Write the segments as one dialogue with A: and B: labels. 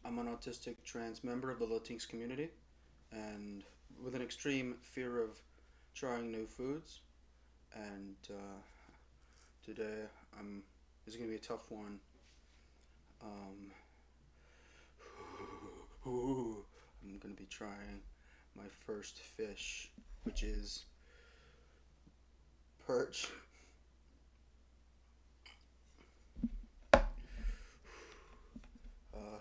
A: I'm an autistic trans member of the Latinx community, and with an extreme fear of trying new foods. And today, I'm this is gonna be a tough one. Um, I'm gonna be trying my first fish, which is perch. Uh,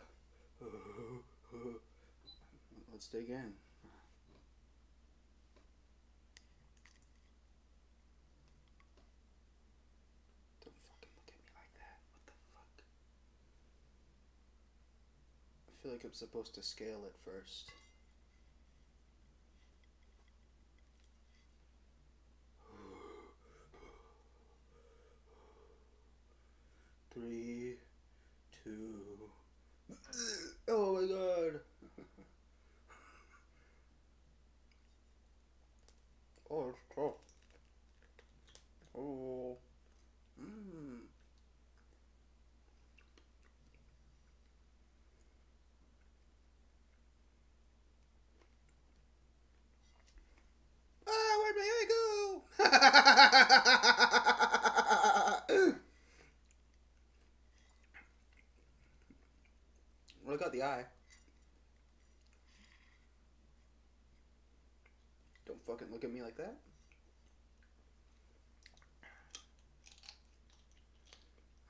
A: let's dig in. Don't fucking look at me like that. What the fuck? I feel like I'm supposed to scale it first. Three, two. Oh my god. Oh, it's tough. Oh. Mmm. Ah, where'd my eye go? Well, I got the eye. Don't fucking look at me like that.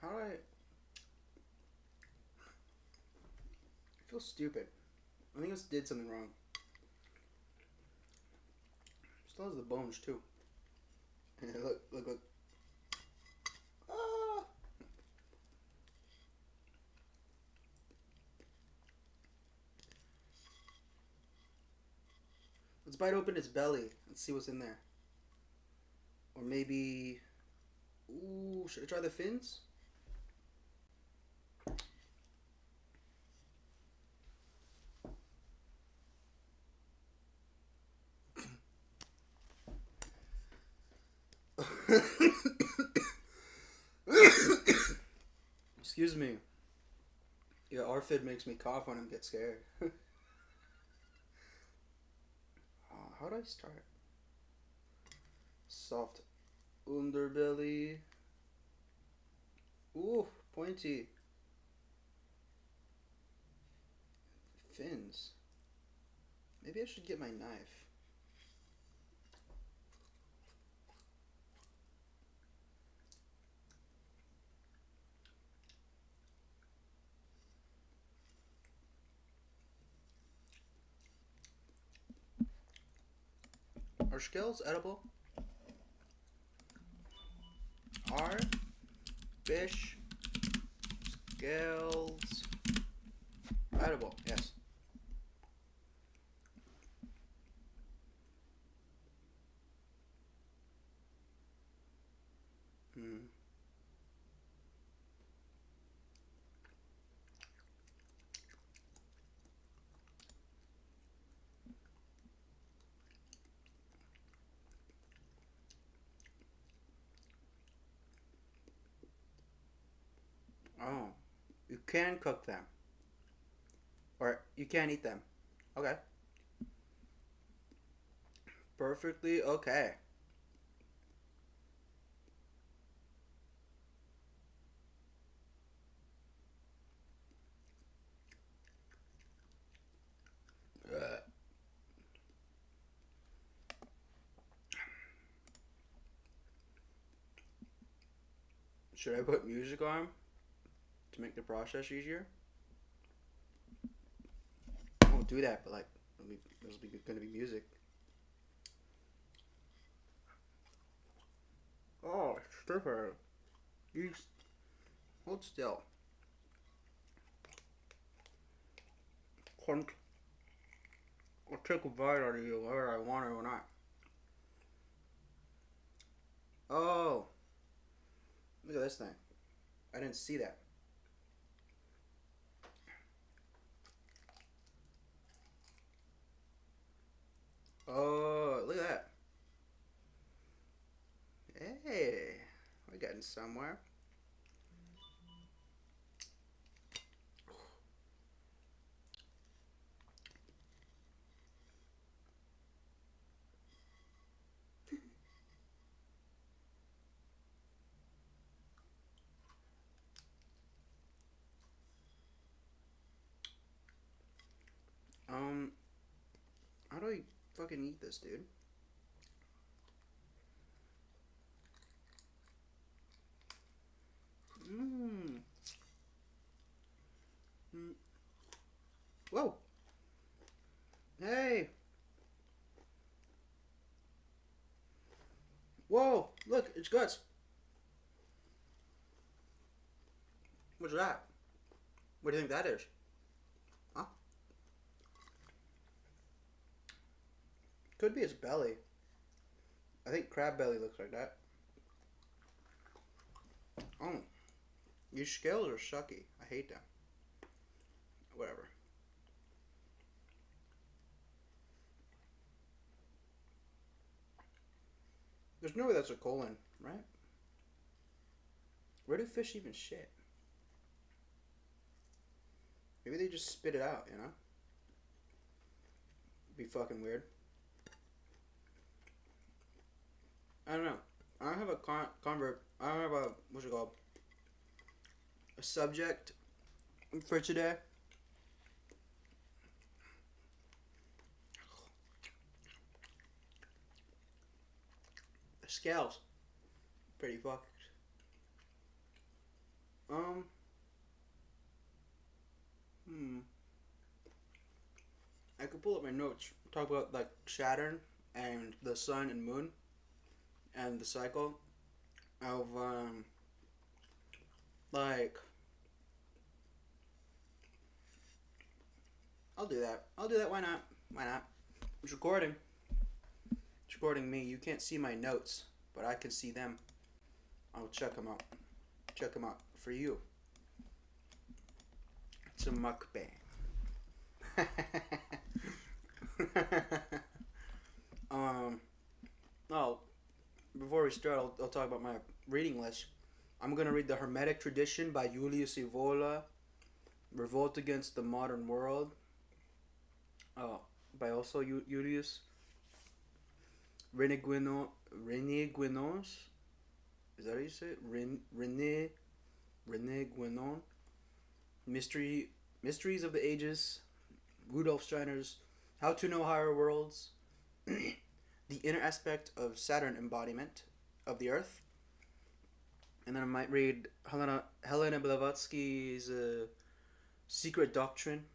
A: How do I feel stupid? I think I just did something wrong. Still has the bones too. Look, look, look. Ah! Let's bite open its belly. Let's see what's in there. Or maybe. Ooh, should I try the fins? Excuse me. Yeah, ARFID makes me cough when I get scared. How do I start? Soft underbelly. Ooh, pointy. Fins. Maybe I should get my knife. Are scales edible? Are fish scales edible? Yes. Hmm. Oh, you can cook them, or you can't eat them. Okay. Perfectly okay. Uh, should I put music on to make the process easier? I won't do that, but like, there's gonna be music. Oh, stiffer. You hold still. Cunt. I'll take a bite out of you whether I want it or not. Oh, look at this thing. I didn't see that. Oh, look at that. Hey, we're getting somewhere. Um, how do I fucking eat this, dude? Mmm. Mm. Whoa. Hey. Whoa. Look, it's guts. What's that? What do you think that is? Huh? Could be its belly. I think crab belly looks like that. Oh. These scales are sucky. I hate them. Whatever. There's no way that's a colon, right? Where do fish even shit? Maybe they just spit it out, you know? Be fucking weird. I don't know. I don't have a convert. I don't have a what's it called? A subject for today. The scales, pretty fucked. Um. Hmm. I could pull up my notes. Talk about like Saturn and the sun and moon and the cycle of like. I'll do that. I'll do that. Why not? Why not? It's recording. It's recording me. You can't see my notes, but I can see them. I'll check them out. Check them out for you. It's a mukbang. um. Oh, before we start, I'll talk about my reading list. I'm gonna read The Hermetic Tradition by Julius Evola, Revolt Against the Modern World, uh, by also Julius Rene Guénon. Is that how you say it? Rene Guénon. Mysteries of the Ages. Rudolf Steiner's How to Know Higher Worlds. The Inner Aspect of Saturn Embodiment of the Earth. And then I might read Helena Blavatsky's Secret Doctrine,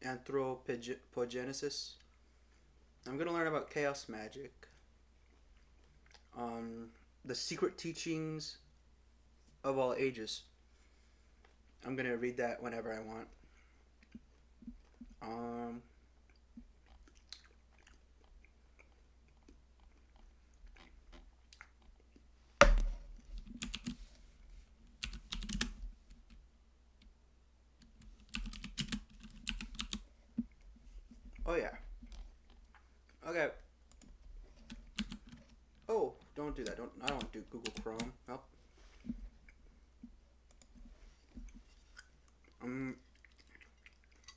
A: Anthropogenesis. I'm going to learn about chaos magic, the secret teachings of all ages. I'm going to read that whenever I want. Oh yeah. Okay. Oh, don't do that. I don't do Google Chrome. Nope.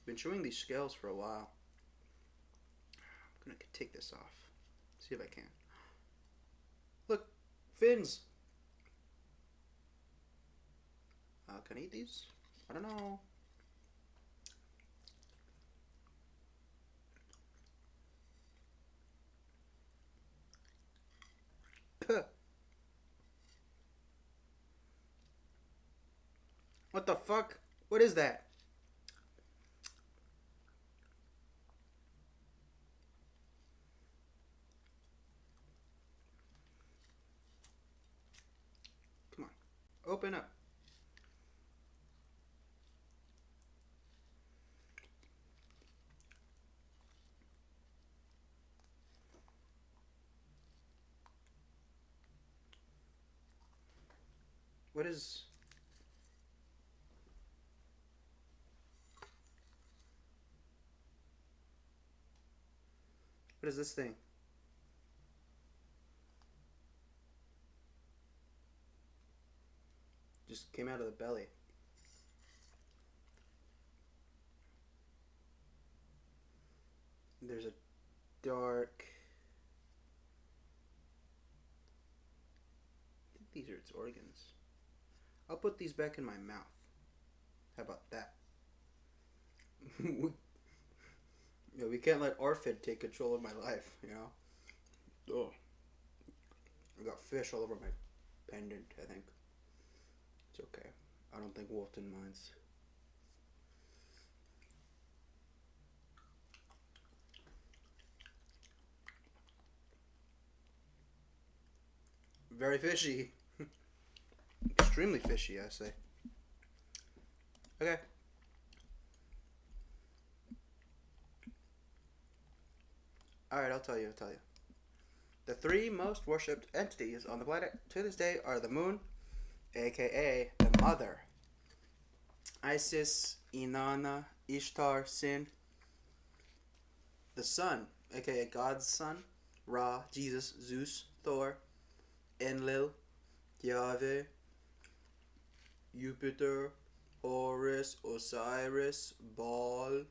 A: Been chewing these scales for a while. I'm gonna take this off. See if I can. Look, fins. Can I eat these? I don't know. What the fuck? What is that? Come on. Open up. What is... What is this thing? Just came out of the belly. There's a dark... I think these are its organs. I'll put these back in my mouth. How about that? You know, we can't let ARFID take control of my life, you know? Oh, I got fish all over my pendant, I think. It's okay. I don't think Wolfton minds. Very fishy. Extremely fishy, I say. Okay. Alright, I'll tell you. The three most worshipped entities on the planet to this day are the moon, aka the mother, Isis, Inanna, Ishtar, Sin, the sun, aka God's son, Ra, Jesus, Zeus, Thor, Enlil, Yahweh, Jupiter, Horus, Osiris, Baal,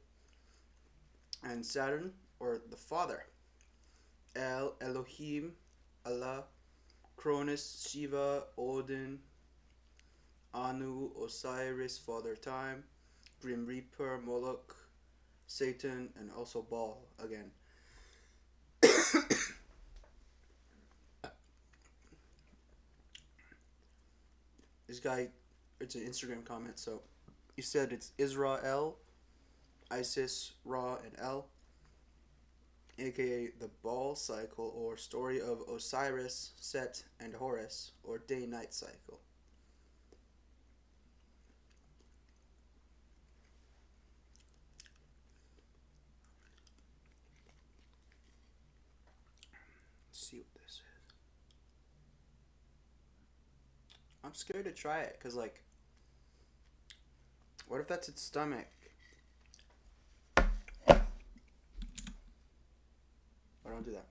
A: and Saturn, or the father, El, Elohim, Allah, Cronus, Shiva, Odin, Anu, Osiris, Father Time, Grim Reaper, Moloch, Satan, and also Baal again. This guy, it's an Instagram comment, so he said it's Israel, Isis, Ra, and El, aka the Baal cycle or story of Osiris, Set, and Horus, or day night cycle. Let's see what this is. I'm scared to try it because, like, what if that's its stomach? I don't do that.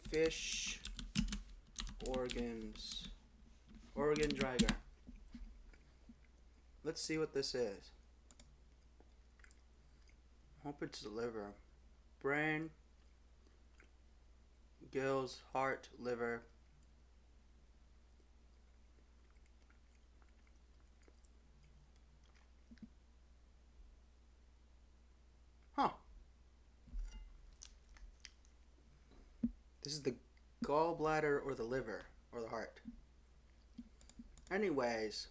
A: Fish organs. Organ Dryger. Let's see what this is. Hope it's liver. Brain, gills, heart, liver. Huh. This is the gallbladder or the liver or the heart. Anyways,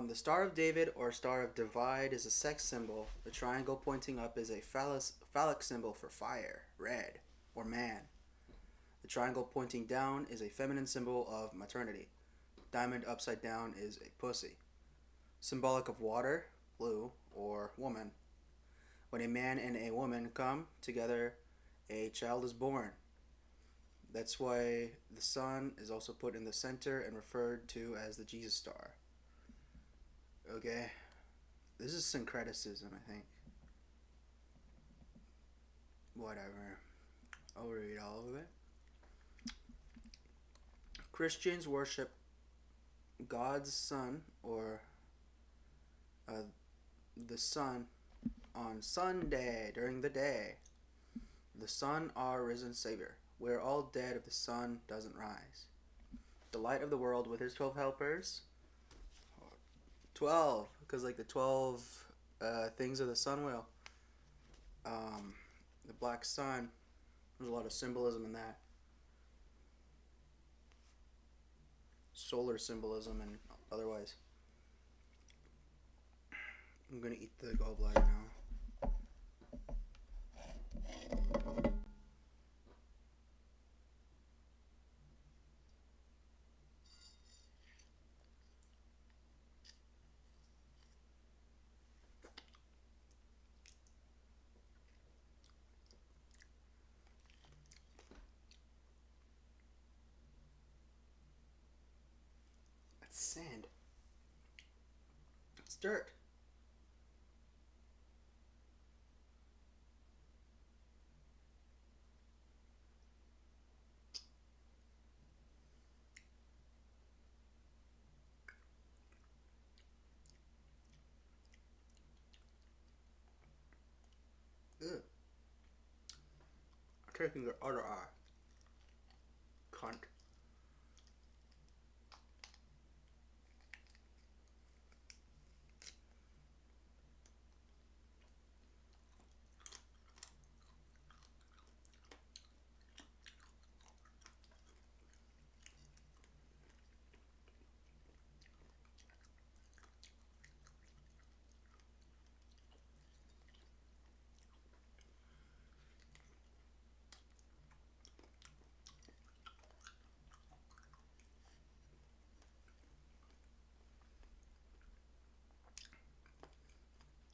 A: the Star of David or Star of Divide is a sex symbol. The triangle pointing up is a phallic symbol for fire, red, or man. The triangle pointing down is a feminine symbol of maternity. Diamond upside down is a pussy. Symbolic of water, blue, or woman. When a man and a woman come together, a child is born. That's why the sun is also put in the center and referred to as the Jesus star. Okay? This is syncreticism, I think. Whatever. I'll read all of it. Christians worship God's Son, or the sun, on Sunday during the day. The sun, our risen Savior. We are all dead if the sun doesn't rise. The light of the world with his 12 helpers. 12, because like the 12 things of the sun wheel. The black sun, there's a lot of symbolism in that. Solar symbolism and otherwise. I'm gonna eat the gallbladder now. That's sand. It's dirt. Ugh. I'm taking your other eye. Cunt.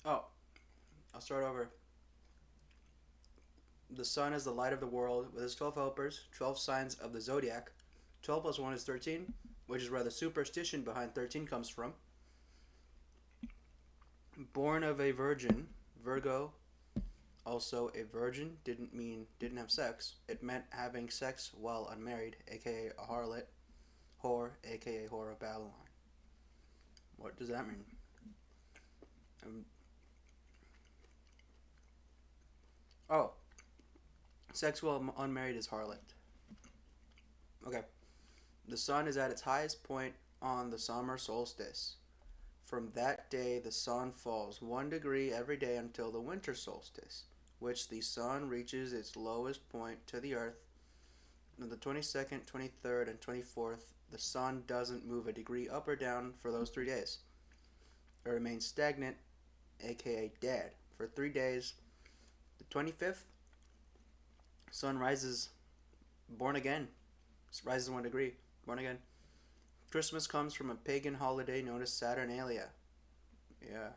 A: Oh, I'll start over. The sun is the light of the world with its 12 helpers, 12 signs of the zodiac. 12 plus 1 is 13, which is where the superstition behind 13 comes from. Born of a virgin, Virgo, also a virgin, didn't mean didn't have sex. It meant having sex while unmarried, aka a harlot, whore, aka whore of Babylon. What does that mean? Um, oh, sex while unmarried is harlot. Okay. The sun is at its highest point on the summer solstice. From that day, the sun falls 1 degree every day until the winter solstice, which the sun reaches its lowest point to the earth. On the 22nd, 23rd, and 24th, the sun doesn't move a degree up or down for those 3 days. It remains stagnant, aka dead, for 3 days. The 25th, sun rises, born again, rises 1 degree, born again. Christmas comes from a pagan holiday known as Saturnalia. Yeah.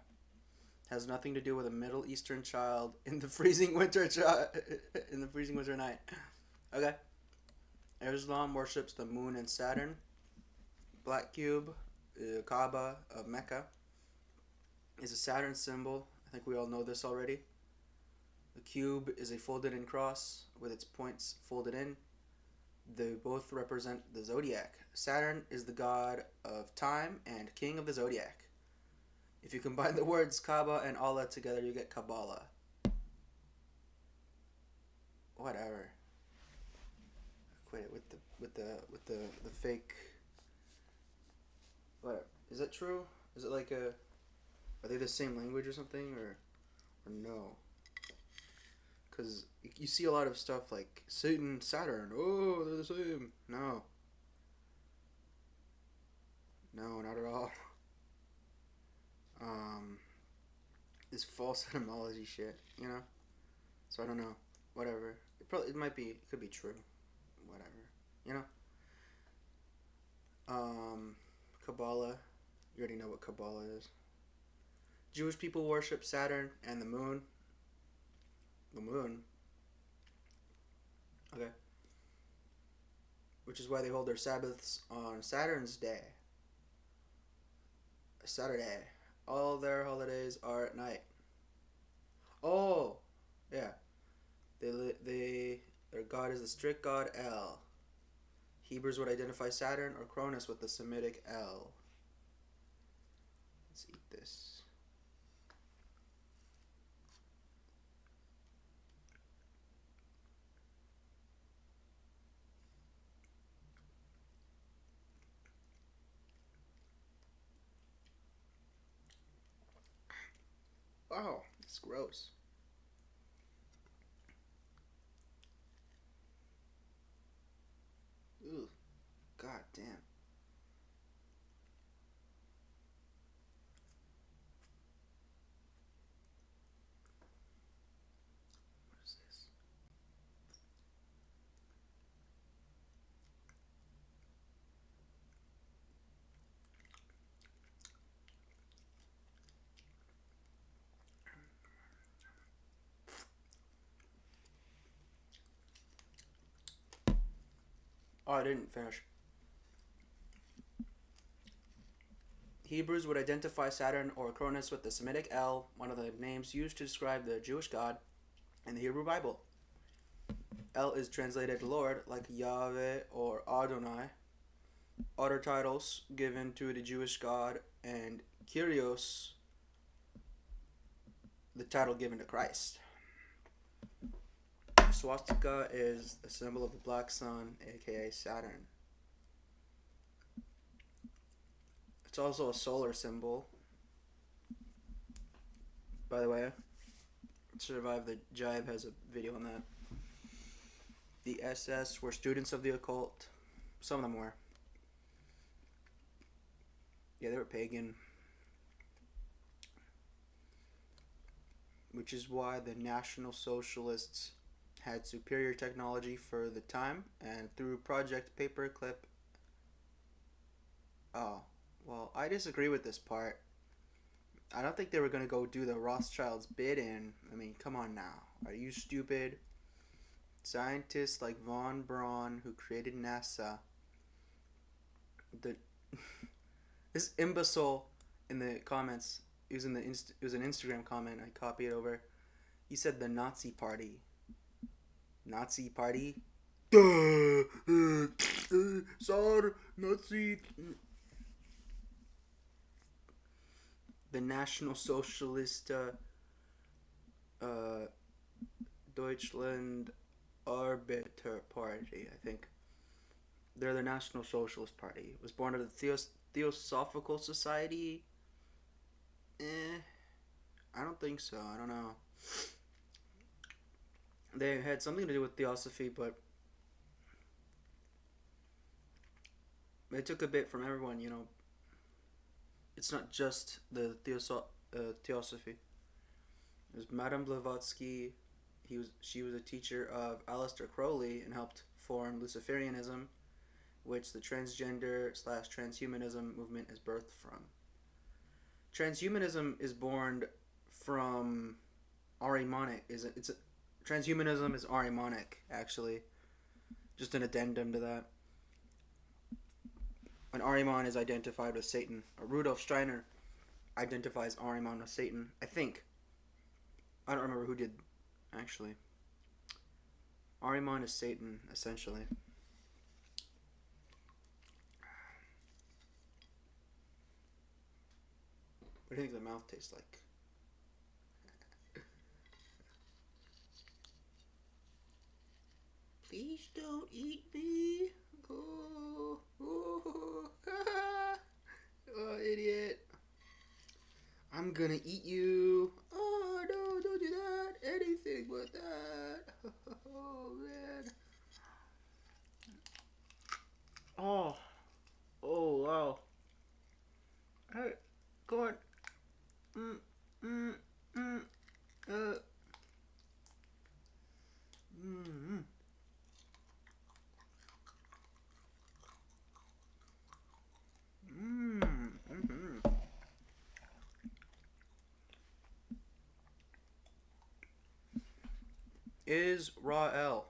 A: Has nothing to do with a Middle Eastern child in the freezing winter in the freezing winter night. Okay. Islam worships the moon and Saturn. Black cube, Kaaba of Mecca, is a Saturn symbol. I think we all know this already. The cube is a folded in cross with its points folded in. They both represent the zodiac. Saturn is the god of time and king of the zodiac. If you combine the words Kaaba and Allah together, you get Kabbalah. Whatever. Quit it with the fake. Whatever. Is that true? Is it like a? Are they the same language or something, or no? Because you see a lot of stuff like Satan, Saturn. Oh, they're the same. No. No, not at all. This false etymology shit, you know. So I don't know. Whatever. It might be. It could be true. Whatever. You know. Kabbalah. You already know what Kabbalah is. Jewish people worship Saturn and the moon. The moon. Okay. Which is why they hold their Sabbaths on Saturn's day. Saturday. All their holidays are at night. Oh, yeah. Their god is the strict god El. Hebrews would identify Saturn or Cronus with the Semitic El. Let's eat this. Wow, it's gross. Ooh, god damn. What is this? Oh, I didn't finish. Hebrews would identify Saturn or Cronus with the Semitic El, one of the names used to describe the Jewish God in the Hebrew Bible. El is translated Lord, like Yahweh or Adonai. Other titles given to the Jewish God, and Kyrios, the title given to Christ. Swastika is a symbol of the black sun, aka Saturn. It's also a solar symbol. By the way, Survive the Jive has a video on that. The SS were students of the occult. Some of them were. Yeah, they were pagan. Which is why the National Socialists had superior technology for the time, and through Project Paperclip. Oh, well, I disagree with this part. I don't think they were gonna go do the Rothschilds bidding. I mean, come on now. Are you stupid? Scientists like von Braun, who created NASA, the this imbecile in the comments. It was an Instagram comment. I copied it over. He said the Nazi Party. Nazi Party. Duh. Sorry, Nazi. The National Socialist uh, Deutschland Arbeiter Party. I think they're the National Socialist Party. It was born out of the Theosophical Society. I don't think so. I don't know. They had something to do with theosophy, but they took a bit from everyone. It's not just the theosophy. It was Madame Blavatsky. She was a teacher of Aleister Crowley and helped form Luciferianism, which the transgender slash transhumanism movement is birthed from. Transhumanism is born from Ahrimanic. Transhumanism is Ahrimanic, actually. Just an addendum to that. When Ahriman is identified with Satan, or Rudolf Steiner identifies Ahriman with Satan, I think. I don't remember who did, actually. Ahriman is Satan, essentially. What do you think the mouth tastes like? Please don't eat me. Oh, oh, idiot. I'm gonna eat you. Oh, no, don't do that. Anything but that. Oh, man. Oh, wow. Hey, go on. Mm, mm, mm, uh. Mm. Mm-hmm. Is Ra'el?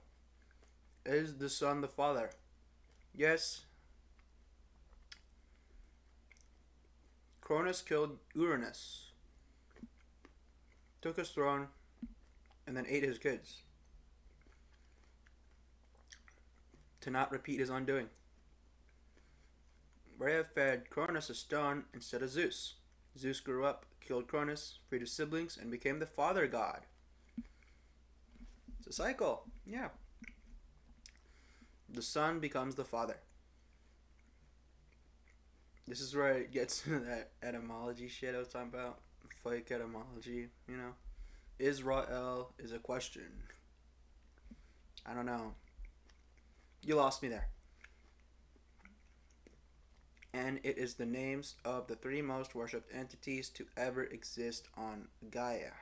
A: Is the Son the Father? Yes. Cronus killed Uranus, took his throne, and then ate his kids. To not repeat his undoing. Rhea fed Cronus a stone instead of Zeus. Zeus grew up, killed Cronus, freed his siblings, and became the father god. It's a cycle, yeah. The son becomes the father. This is where it gets to that etymology shit I was talking about. Fake etymology, Israel is a question. I don't know. You lost me there. And it is the names of the 3 most worshipped entities to ever exist on Gaia.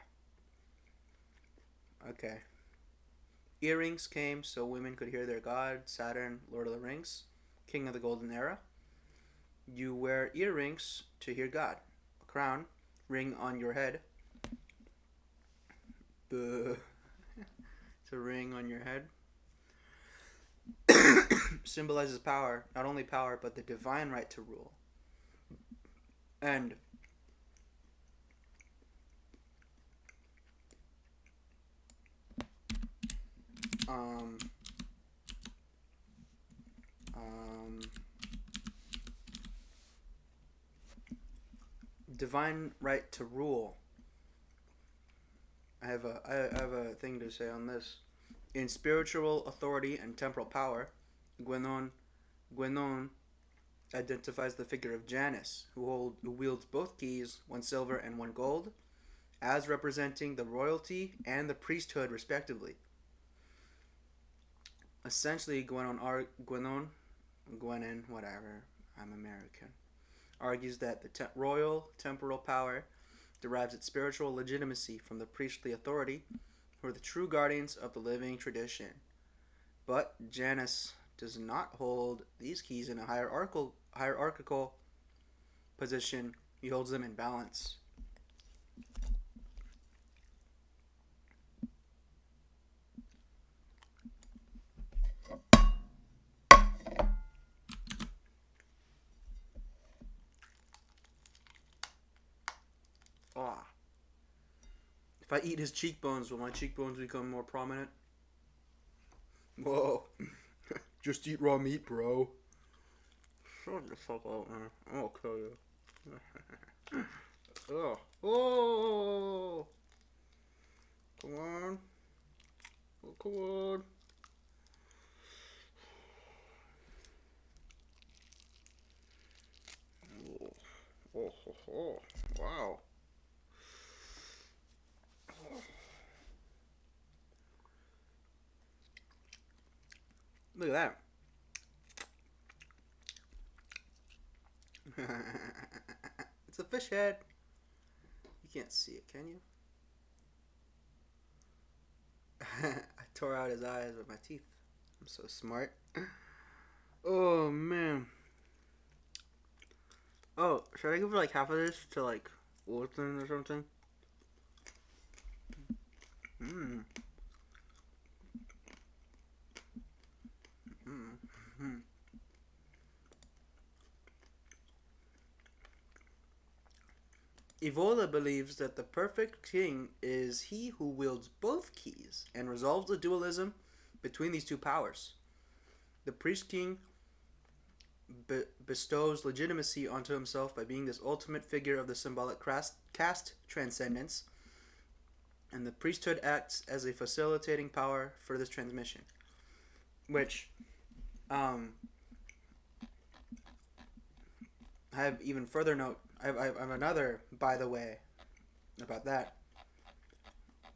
A: Okay. Earrings came so women could hear their god, Saturn, Lord of the Rings, King of the Golden Era. You wear earrings to hear God. A crown, ring on your head. It's a ring on your head. Symbolizes power, not only power, but the divine right to rule. And divine right to rule. I have a thing to say on this. In spiritual authority and temporal power, Gwenon identifies the figure of Janus, who wields both keys, one silver and one gold, as representing the royalty and the priesthood, respectively. Essentially, Gwenon, whatever, I'm American, argues that the royal temporal power derives its spiritual legitimacy from the priestly authority, who are the true guardians of the living tradition. But Janus does not hold these keys in a hierarchical position. He holds them in balance. Ah. If I eat his cheekbones, will my cheekbones become more prominent? Whoa. Just eat raw meat, bro. Shut the fuck up, man. I'll kill you. Ugh. Oh! Come on. Oh, come on. Oh, oh, oh, oh. Wow. Look at that. It's a fish head. You can't see it, can you? I tore out his eyes with my teeth. I'm so smart. Oh, man. Oh, should I give like half of this to like Wilson or something? Mmm. Mmm. Evola believes that the perfect king is he who wields both keys and resolves the dualism between these two powers. The priest king bestows legitimacy onto himself by being this ultimate figure of the symbolic caste transcendence, and the priesthood acts as a facilitating power for this transmission. Which, I have even further note. I have another, by the way, about that.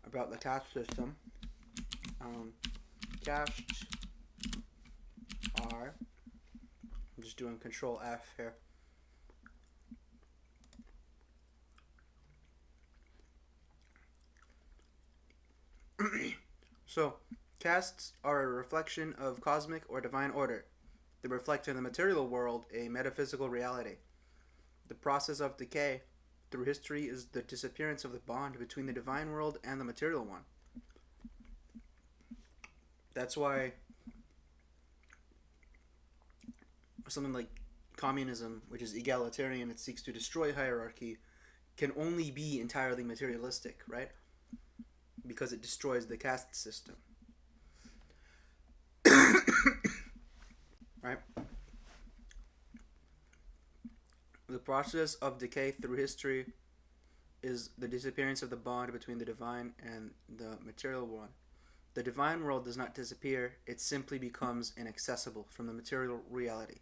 A: About the caste system. Castes are. I'm just doing Control F here. So, castes are a reflection of cosmic or divine order. They reflect in the material world a metaphysical reality. The process of decay through history is the disappearance of the bond between the divine world and the material one. That's why something like communism, which is egalitarian, it seeks to destroy hierarchy, can only be entirely materialistic, right? Because it destroys the caste system. Right? The process of decay through history is the disappearance of the bond between the divine and the material one. The divine world does not disappear, it simply becomes inaccessible from the material reality.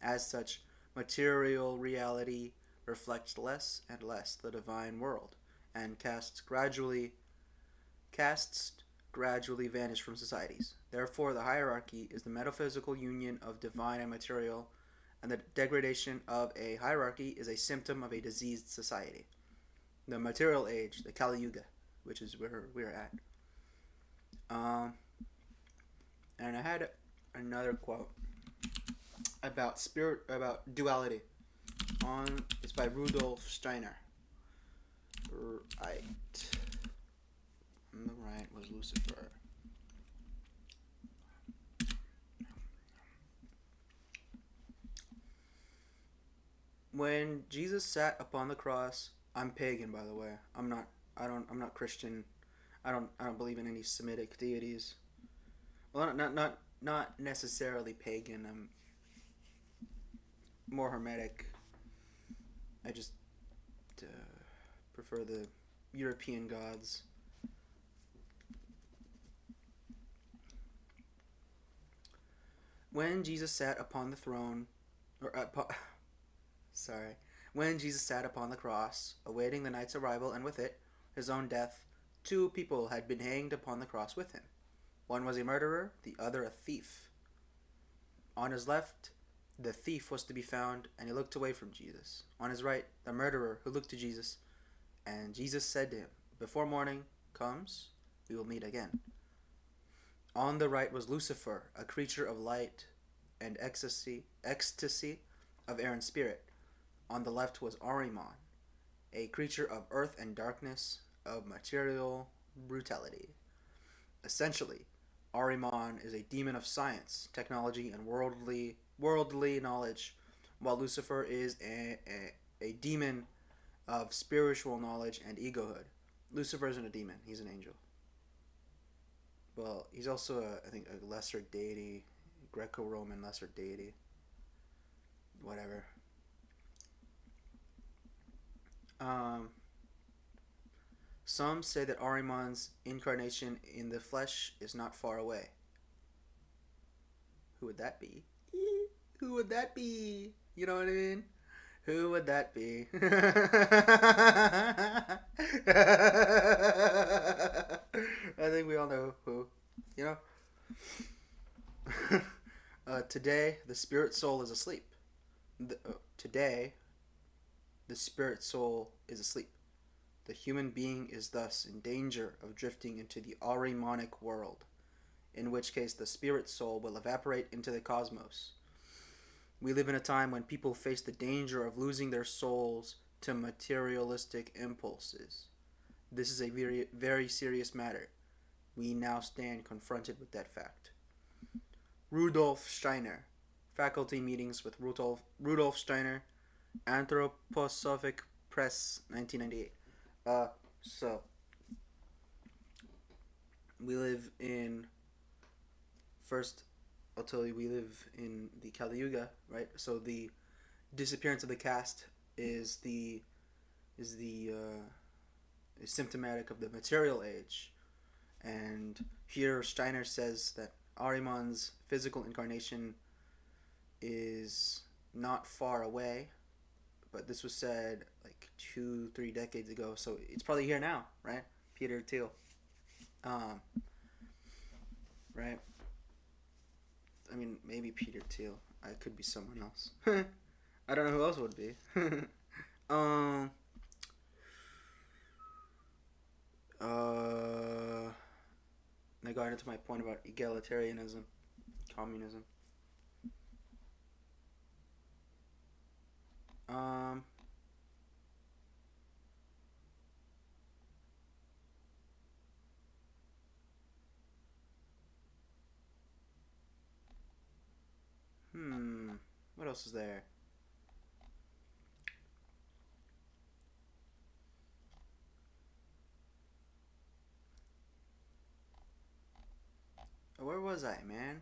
A: As such, material reality reflects less and less the divine world, and castes gradually vanish from societies. Therefore, the hierarchy is the metaphysical union of divine and material, and the degradation of a hierarchy is a symptom of a diseased society. The material age, the Kali Yuga, which is where we're at. And I had another quote about duality. It's by Rudolf Steiner. Right. On the right was Lucifer. When Jesus sat upon the cross, I'm pagan, by the way. I'm not Christian. I don't believe in any Semitic deities. Well, not necessarily pagan. I'm more hermetic. I just prefer the European gods. When Jesus sat upon the throne, when Jesus sat upon the cross, awaiting the night's arrival and with it his own death, two people had been hanged upon the cross with him. One was a murderer, the other a thief. On his left, the thief was to be found, and he looked away from Jesus. On his right, the murderer, who looked to Jesus, and Jesus said to him, "Before morning comes, we will meet again." On the right was Lucifer, a creature of light and ecstasy of air and spirit. On the left was Ahriman, a creature of earth and darkness, of material brutality. Essentially, Ahriman is a demon of science, technology, and worldly knowledge, while Lucifer is a demon of spiritual knowledge and egohood. Lucifer isn't a demon; he's an angel. Well, he's also I think a lesser deity, Greco-Roman lesser deity. Whatever. Um, some say that Ahriman's incarnation in the flesh is not far away. Who would that be? Who would that be? You know what I mean? Who would that be? I think we all know who. You know? Today, the spirit soul is asleep. Today, the spirit soul is asleep. The human being is thus in danger of drifting into the Ahrimanic world, in which case the spirit soul will evaporate into the cosmos. We live in a time when people face the danger of losing their souls to materialistic impulses. This is a very, very serious matter. We now stand confronted with that fact. Rudolf Steiner. Faculty meetings with Rudolf Steiner. Anthroposophic Press, 1998. So we live in first. I'll tell you, we live in the Kali Yuga, right? So the disappearance of the caste is the is the is symptomatic of the material age, and here Steiner says that Ahriman's physical incarnation is not far away, but this was said like 2-3 decades ago, so it's probably here now, right? Peter Thiel, um, right? I mean, maybe Peter Thiel. I could be someone else. I don't know who else would be. um. I got into my point about egalitarianism, communism. Um. What else is there? Where was I, man?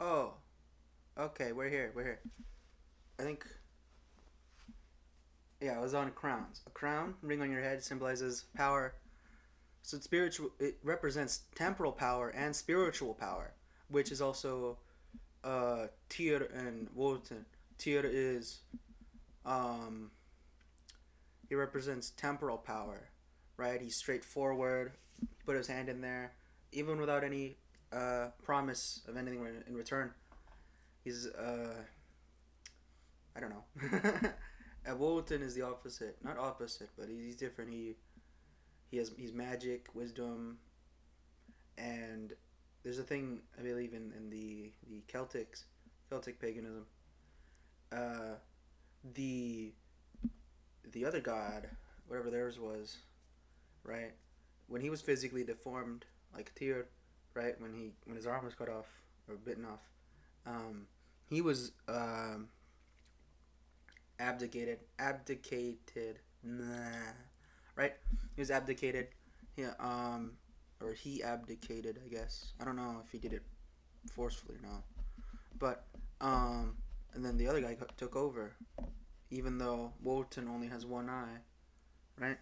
A: Oh, okay. We're here. We're here. I think. Yeah, I was on crowns. A crown, ring on your head, symbolizes power. So it's spiritual. It represents temporal power and spiritual power, which is also Tyr and Wotan. Tyr is um he represents temporal power, right? He's straightforward. He put his hand in there, even without any promise of anything in return. He's I don't know. Wotan is the opposite, not opposite, but he's different. He's magic, wisdom, and there's a thing I believe in the Celtic paganism. Uh, the the other god, whatever theirs was, right? When he was physically deformed, like Tyr, right? When his arm was cut off or bitten off, um, he was abdicated, nah, right? He was abdicated. Yeah, or he abdicated, I guess. I don't know if he did it forcefully or not, but and then the other guy took over, even though Wotan only has one eye, right?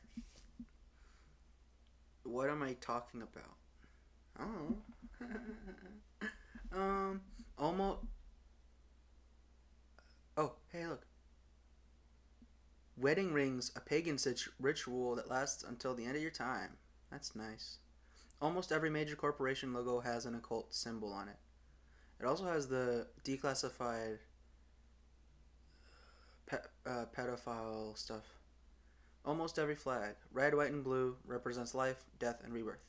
A: What am I talking about? Oh, almost. Oh, hey, look. Wedding rings, a pagan ritual that lasts until the end of your time. That's nice. Almost every major corporation logo has an occult symbol on it. It also has the declassified pedophile stuff. Almost every flag, red, white, and blue, represents life, death, and rebirth.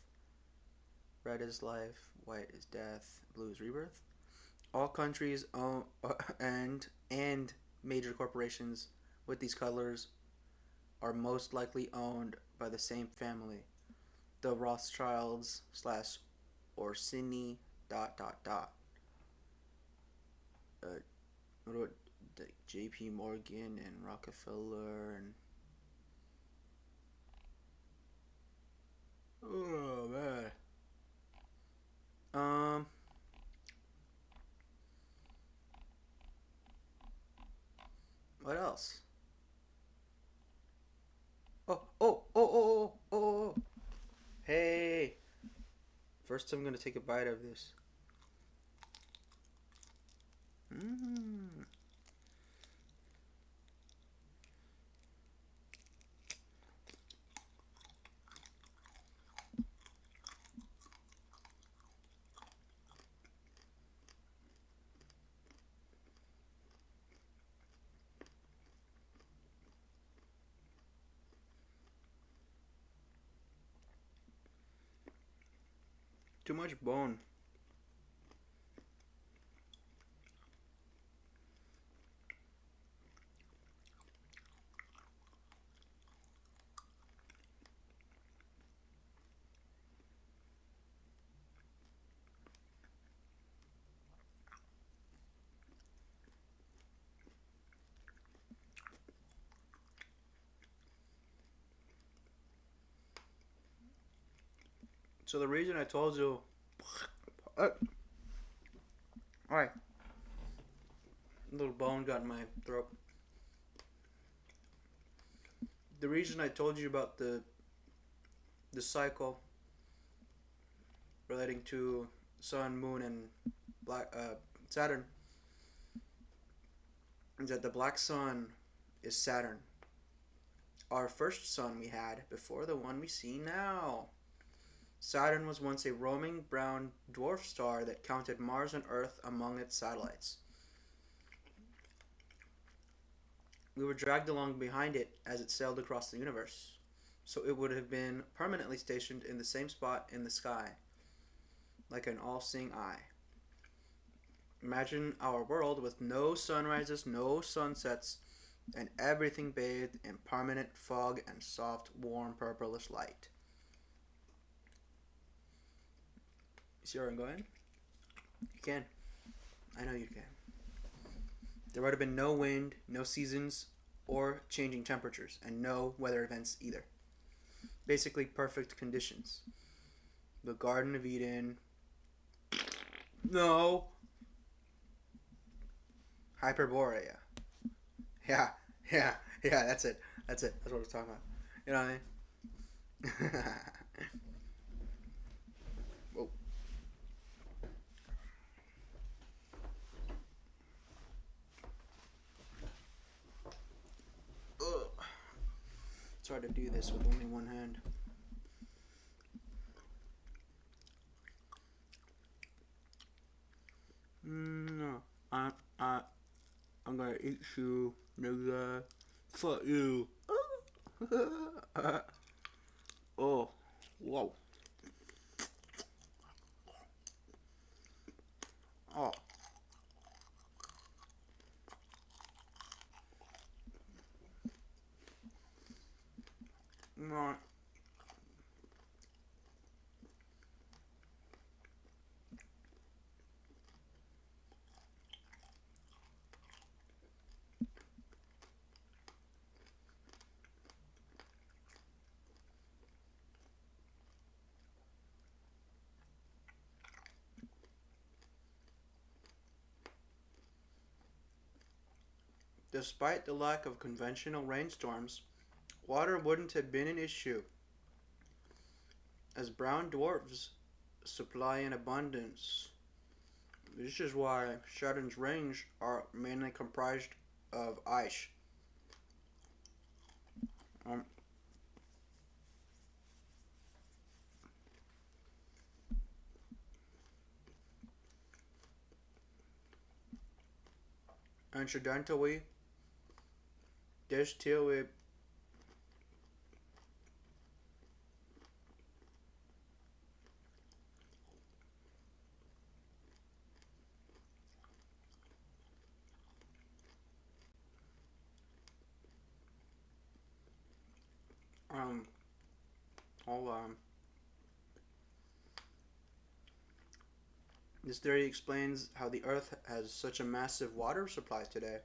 A: Red is life, white is death, blue is rebirth. All countries own and major corporations with these colors are most likely owned by the same family, the Rothschilds slash Orsini dot dot dot. Uh, like J.P. Morgan and Rockefeller and oh man. Um. What else? Oh. Hey. First, I'm gonna take a bite of this. Mmm. Too much bone. So the reason I told you, all right, a little bone got in my throat. The reason I told you about the cycle relating to sun, moon, and black Saturn is that the black sun is Saturn, our first sun we had before the one we see now. Saturn was once a roaming brown dwarf star that counted Mars and Earth among its satellites. We were dragged along behind it as it sailed across the universe, so it would have been permanently stationed in the same spot in the sky, like an all seeing eye. Imagine our world with no sunrises, no sunsets, and everything bathed in permanent fog and soft, warm, purplish light. You see where I'm going? You can. I know you can. There would have been no wind, no seasons, or changing temperatures, and no weather events either. Basically, perfect conditions. The Garden of Eden. No! Hyperborea. Yeah, yeah, that's it. That's it. That's what we're talking about. You know what I mean? Whoa. Ugh. It's hard to do this with only one hand. No. I'm gonna eat you, nigga. Fuck you. Oh, whoa. Oh, no. Despite the lack of conventional rainstorms, water wouldn't have been an issue, as brown dwarfs supply in abundance. This is why Saturn's rings are mainly comprised of ice. Um, Incidentally, this theory um all this theory explains how the Earth has such a massive water supply today.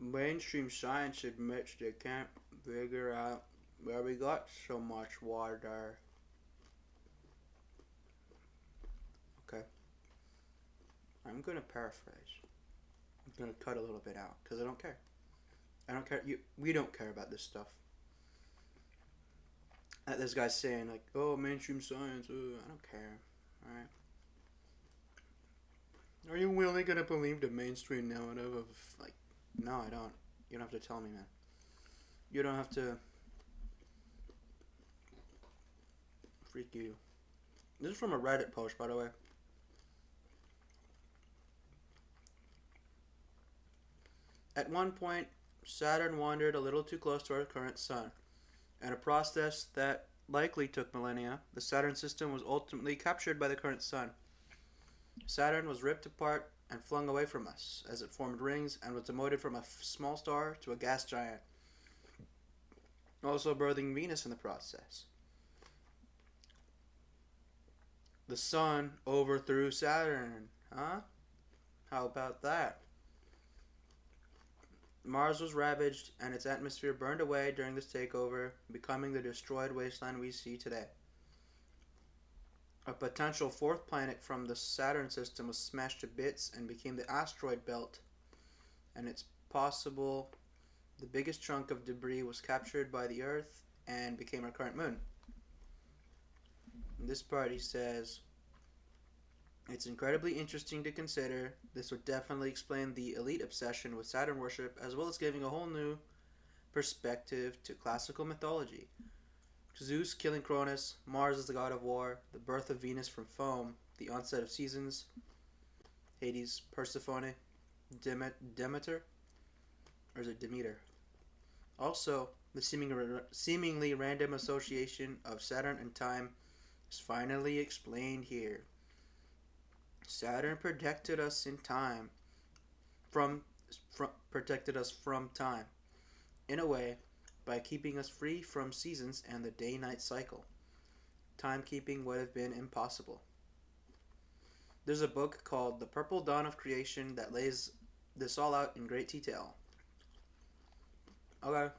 A: Mainstream science admits they can't figure out where we got so much water. Okay, I'm gonna paraphrase. I'm gonna cut a little bit out because I don't care. I don't care. We don't care about this stuff. This guy's saying like, "Oh, mainstream science." I don't care. All right. Are you really gonna believe the mainstream narrative of like? No, I don't. You don't have to tell me, man. You don't have to. Freak you. This is from a Reddit post, by the way. At one point, Saturn wandered a little too close to our current sun. In a process that likely took millennia, the Saturn system was ultimately captured by the current sun. Saturn was ripped apart and flung away from us as it formed rings and was demoted from a small star to a gas giant, also birthing Venus in the process. The sun overthrew Saturn, huh? How about that? Mars was ravaged and its atmosphere burned away during this takeover, becoming the destroyed wasteland we see today. A potential fourth planet from the Saturn system was smashed to bits and became the asteroid belt, and it's possible the biggest chunk of debris was captured by the Earth and became our current moon. In this part, he says, it's incredibly interesting to consider. This would definitely explain the elite obsession with Saturn worship, as well as giving a whole new perspective to classical mythology. Zeus killing Cronus, Mars as the god of war, the birth of Venus from foam, the onset of seasons, Hades, Persephone, Demeter, or is it Demeter? Also, the seemingly random association of Saturn and time is finally explained here. Saturn protected us in time protected us from time, in a way, by keeping us free from seasons and the day-night cycle. Timekeeping would have been impossible. There's a book called The Purple Dawn of Creation that lays this all out in great detail. Okay.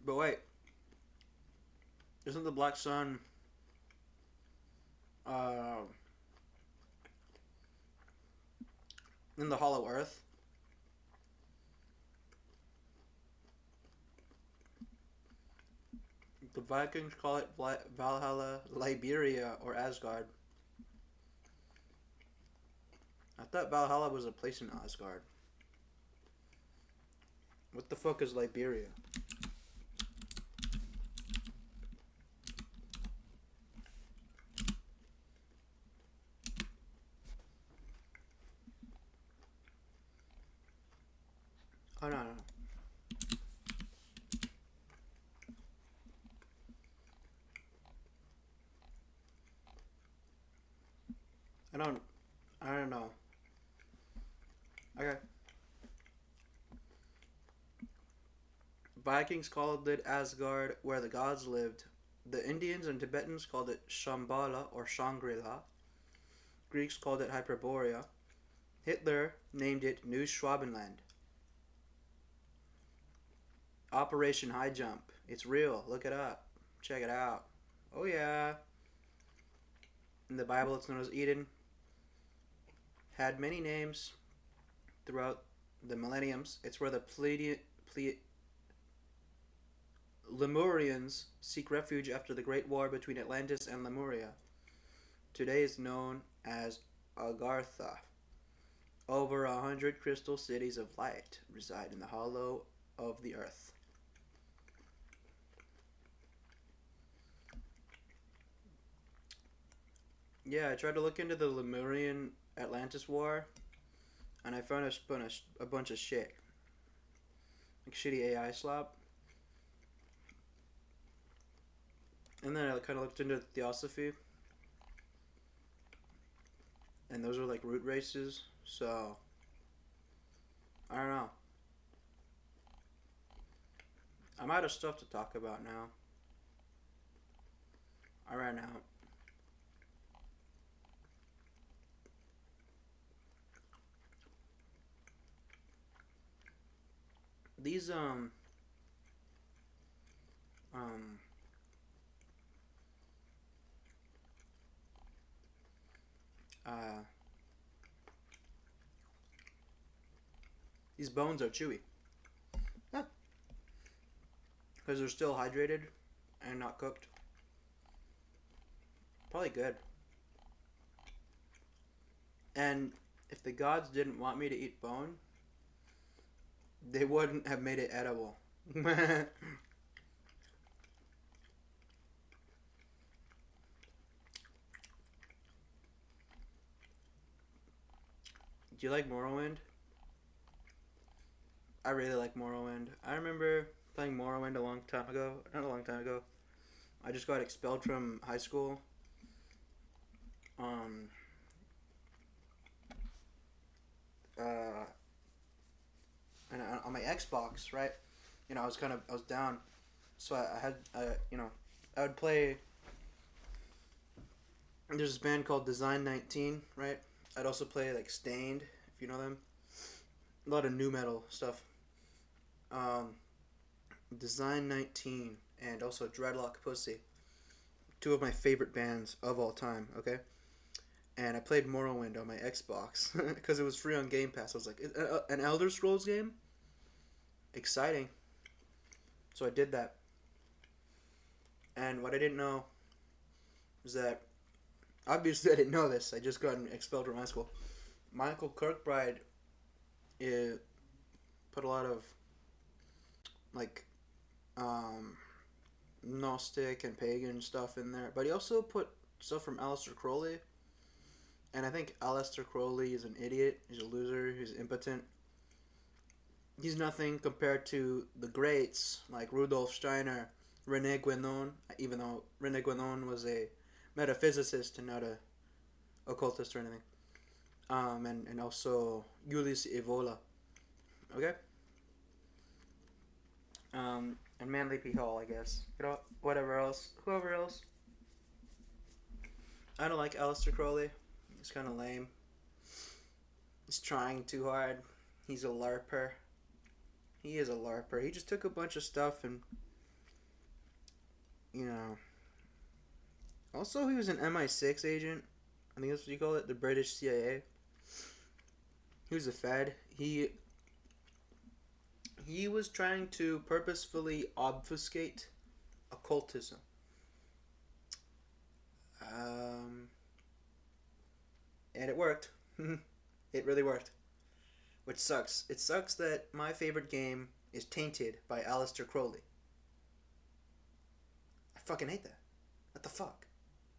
A: But wait. Isn't the black sun in the hollow earth? The Vikings call it Valhalla, Liberia, or Asgard. I thought Valhalla was a place in Asgard. What the fuck is Liberia? Oh, no. I don't know. Okay. Vikings called it Asgard, where the gods lived. The Indians and Tibetans called it Shambhala or Shangri-La. Greeks called it Hyperborea. Hitler named it New Schwabenland. Operation High Jump. It's real. Look it up. Check it out. Oh yeah. In the Bible, it's known as Eden. Had many names throughout the millenniums. It's where the Lemurians seek refuge after the Great War between Atlantis and Lemuria. Today is known as Agartha. Over 100 crystal cities of light reside in the hollow of the earth. Yeah, I tried to look into the Lemurian Atlantis War, and I found a bunch of shit. Like shitty AI slop. And then I kind of looked into Theosophy. And those are like root races, so I don't know. I'm out of stuff to talk about now. I ran out. these um uh these bones are chewy. Yeah, because they're still hydrated and not cooked. Probably good. And if the gods didn't want me to eat bone, they wouldn't have made it edible. Do you like Morrowind? I really like Morrowind. I remember playing Morrowind a long time ago. Not a long time ago. I just got expelled from high school. Um, uh, and on my Xbox, right? I was down, so I had, I would play. There's this band called Design 19, right? I'd also play like Stained, if you know them. A lot of new metal stuff. Um, Design 19 and also Dreadlock Pussy. Two of my favorite bands of all time, okay? And I played Morrowind on my Xbox because it was free on Game Pass. I was like, an Elder Scrolls game? Exciting. So I did that. And what I didn't know is that, obviously I didn't know this, I just got expelled from high school. Michael Kirkbride put a lot of, like, um, Gnostic and pagan stuff in there, but he also put stuff from Aleister Crowley. And I think Aleister Crowley is an idiot. He's a loser. He's impotent. He's nothing compared to the greats like Rudolf Steiner, Rene Guénon, even though Rene Guénon was a metaphysicist and not a occultist or anything. And also Ulysse Evola. Okay? And Manly P. Hall, I guess. Whatever else. Whoever else. I don't like Aleister Crowley. He's kind of lame. He's trying too hard. He's a LARPer. He is a LARPer. He just took a bunch of stuff and, you know. Also, he was an MI6 agent. I think that's what you call it, the British CIA. He was a Fed. He was trying to purposefully obfuscate occultism. Um, and it worked. It really worked. Which sucks. It sucks that my favorite game is tainted by Aleister Crowley. I fucking hate that. What the fuck?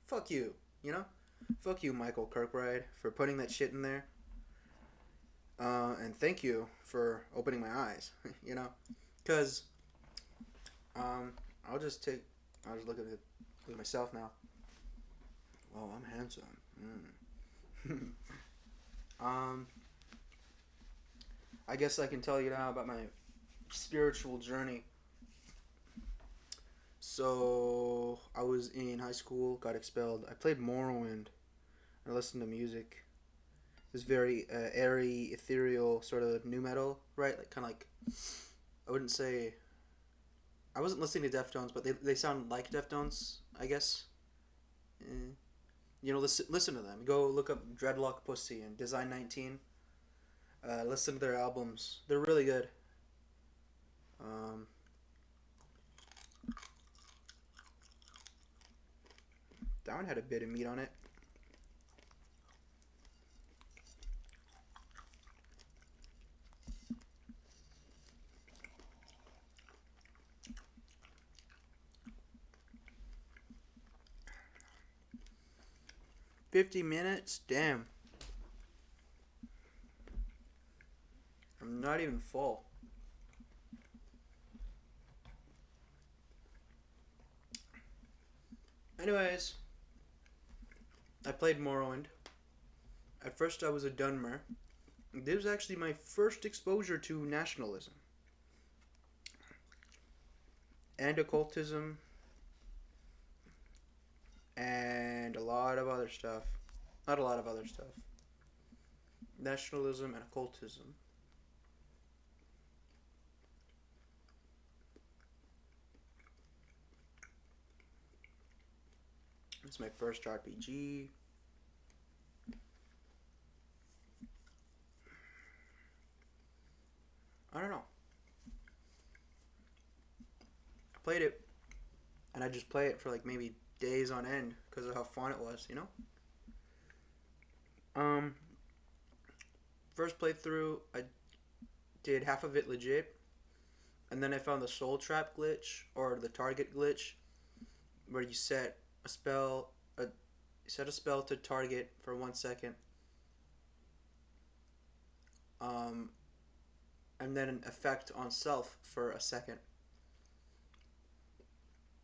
A: Fuck you, you know? Fuck you, Michael Kirkbride, for putting that shit in there. And thank you for opening my eyes, you know? Because, um, I'll just look at myself now. Oh, I'm handsome. um, I guess I can tell you now about my spiritual journey. So, I was in high school, got expelled. I played Morrowind. I listened to music. This very airy, ethereal sort of new metal, right? Like kind of like, I wouldn't say. I wasn't listening to Deftones, but they sound like Deftones, I guess. Listen to them. Go look up Dreadlock Pussy and Design 19. Listen to their albums. They're really good. Um, that one had a bit of meat on it. $50? Damn. I'm not even full. Anyways, I played Morrowind. At first I was a Dunmer. This was actually my first exposure to nationalism. And occultism. And a lot of other stuff. Not a lot of other stuff. Nationalism and occultism. It's my first RPG. I don't know. I played it, and I just play it for like maybe days on end because of how fun it was, you know? Um, First playthrough, I did half of it legit, and then I found the soul trap glitch or the target glitch, where you set a spell to target for 1 second, um, and then an effect on self for a second.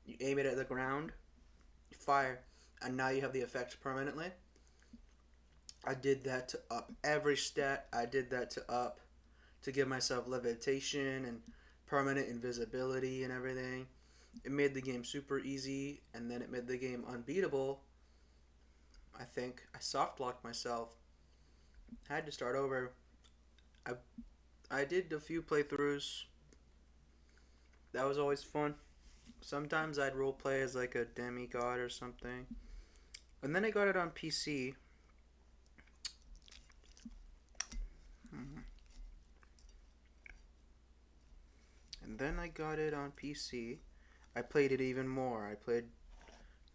A: You aim it at the ground, you fire, and now you have the effect permanently. I did that to up every stat. I did that to give myself levitation and permanent invisibility and everything. It made the game super easy, and then it made the game unbeatable. I think I soft locked myself. Had to start over. I I did a few playthroughs. That was always fun. Sometimes I'd role play as like a demigod or something. And then I got it on PC. And then I got it on PC. I played it even more. I played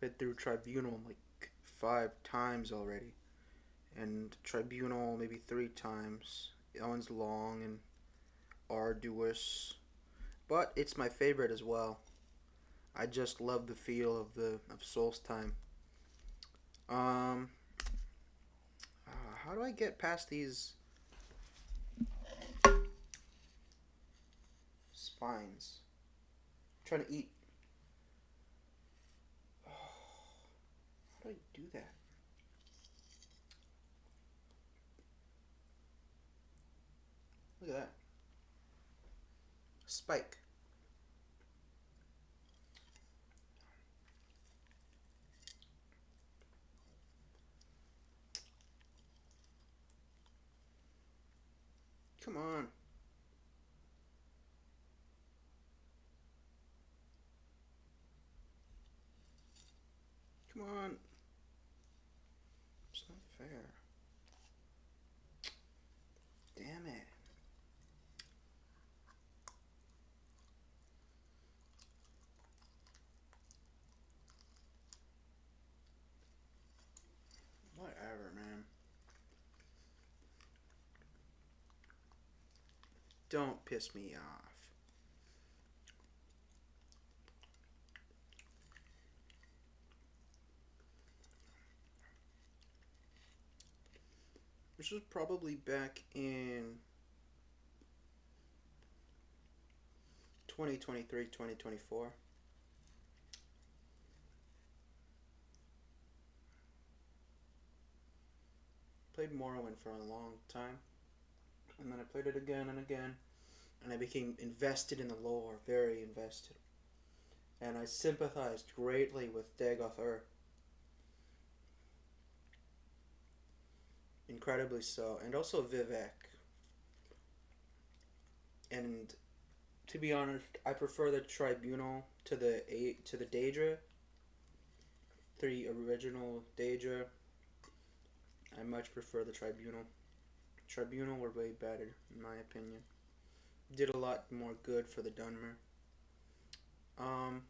A: it through Tribunal like 5 times already. And Tribunal maybe 3 times. That one's long and arduous. But it's my favorite as well. I just love the feel of Souls Time. Um, how do I get past these spines? I'm trying to eat. Oh, how do I do that? Look at that. Spike. Come on. Come on. It's not fair. Damn it. Whatever, man. Don't piss me off. This was probably back in 2023, 2024. Played Morrowind for a long time. And then I played it again and again. And I became invested in the lore, very invested. And I sympathized greatly with Dagoth Ur. Incredibly so. And also Vivek. And to be honest, I prefer the Tribunal to the Daedra. The original Daedra. I much prefer the Tribunal. Tribunal were way better, in my opinion. Did a lot more good for the Dunmer. Um,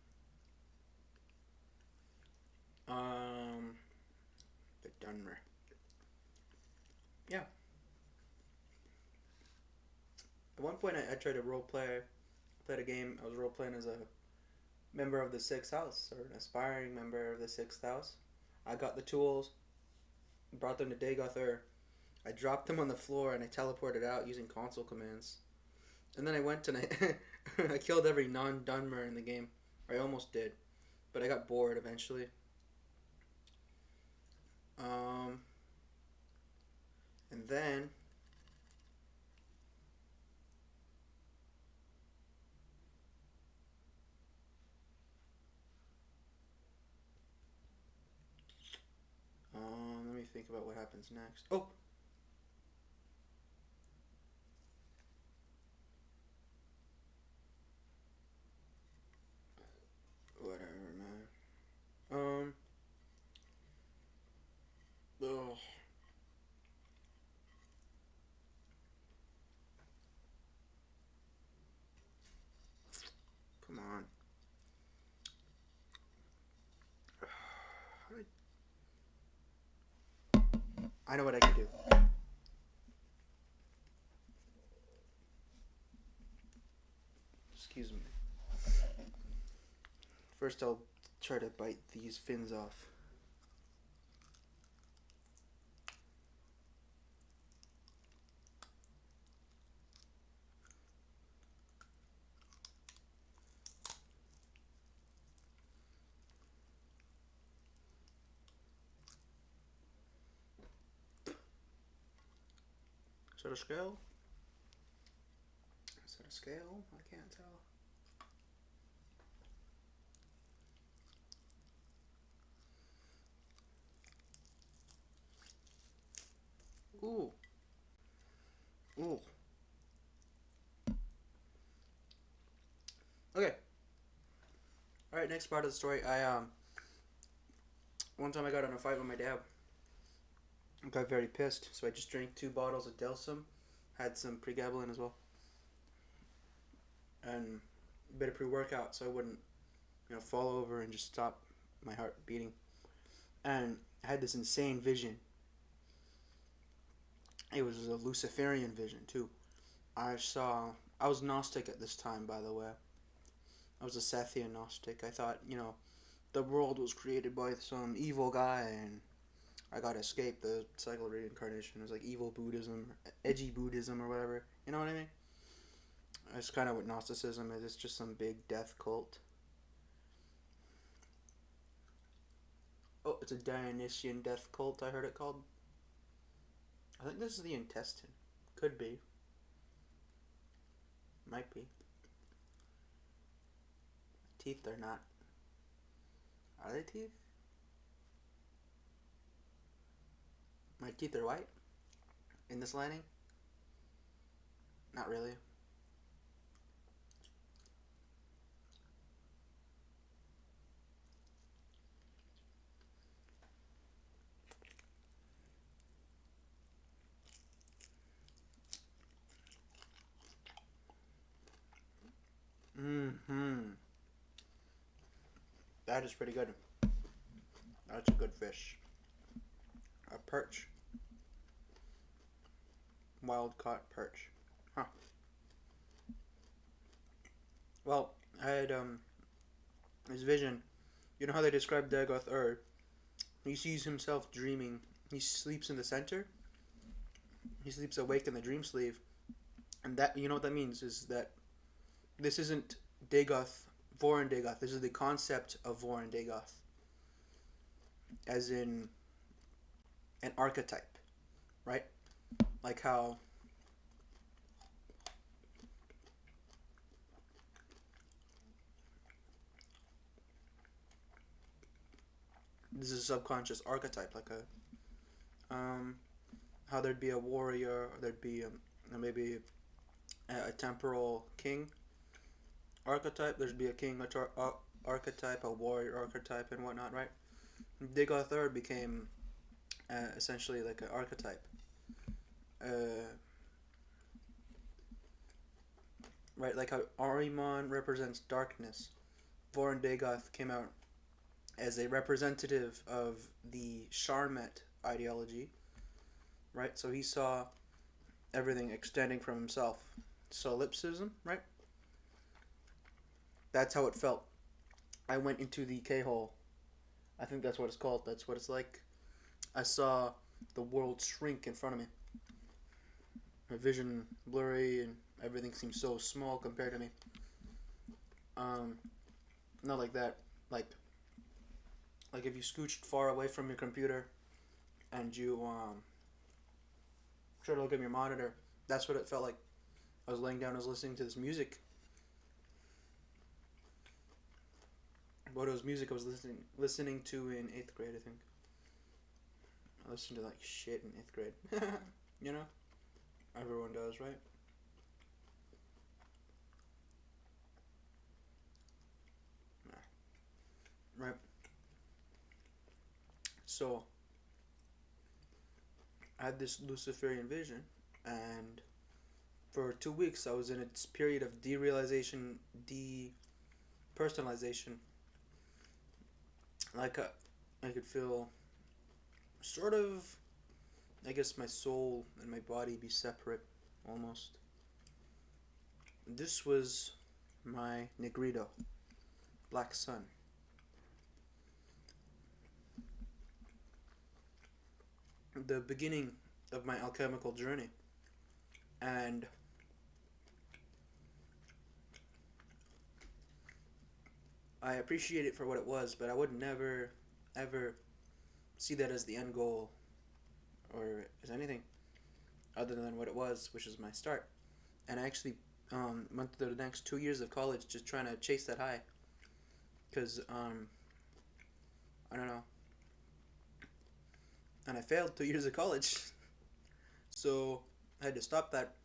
A: um, the Dunmer. Yeah. At one point, I tried to roleplay. Played a game. I was role playing as a member of the Sixth House or an aspiring member of the Sixth House. I got the tools, brought them to Dagoth Ur. I dropped them on the floor and I teleported out using console commands. And then I went and I killed every non-Dunmer in the game. Or I almost did, but I got bored eventually. Um, and then let me think about what happens next. Oh, whatever, man. I know what I can do. Excuse me. First, I'll try to bite these fins off. Is that a scale? Is that a scale? I can't tell. Ooh. Ooh. Okay. Alright, next part of the story. One time I got in a fight with my dad. I got very pissed, so I just drank 2 bottles of Delsum. Had some pregabalin as well. And a bit of pre-workout so I wouldn't, fall over and just stop my heart beating. And I had this insane vision. It was a Luciferian vision too. I was Gnostic at this time, by the way. I was a Sethian Gnostic. I thought, the world was created by some evil guy and I gotta escape the cycle of reincarnation. It was like evil Buddhism, edgy Buddhism or whatever. You know what I mean? That's kind of what Gnosticism is. It's just some big death cult. Oh, it's a Dionysian death cult, I heard it called. I think this is the intestine. Could be. Might be. Teeth are not. Are they teeth? My teeth are white? In this lining? Not really. Mm-hmm. That is pretty good. That's a good fish. A perch. Wild caught perch. Huh. Well, I had this vision. You know how they describe Dagoth Ur? He sees himself dreaming. He sleeps in the center. He sleeps awake in the dream sleeve. And that, you know what that means is that this isn't Dagoth, Voron Dagoth. This is the concept of Voron Dagoth. As in an archetype, right? Like how this is a subconscious archetype, like how there'd be a warrior, or there'd be maybe a temporal king archetype. There'd be a king archetype, a warrior archetype, and whatnot, right? Dagoth Ur became essentially like an archetype. Right, like how Ahriman represents darkness. Voron Dagoth came out as a representative of the Sharmet ideology, right? So he saw everything extending from himself. Solipsism, right? That's how it felt. I went into the K-hole. I think that's what it's called. That's what it's like. I saw the world shrink in front of me. My vision blurry and everything seemed so small compared to me. Not like that. Like if you scooched far away from your computer and you try to look at your monitor, that's what it felt like. I was laying down, I was listening to this music. What was music I was listening to in 8th grade, I think. I listened to like shit in 8th grade. You know? Everyone does, right? Right. So, I had this Luciferian vision, and for 2 weeks I was in a period of derealization, depersonalization. Like I could feel sort of I guess my soul and my body be separate, almost. This was my Negrito, Black Sun. The beginning of my alchemical journey. And I appreciate it for what it was, but I would never, ever see that as the end goal or as anything other than what it was, which is my start. And I actually went through the next 2 years of college just trying to chase that high. Because, I don't know. And I failed 2 years of college. So I had to stop that.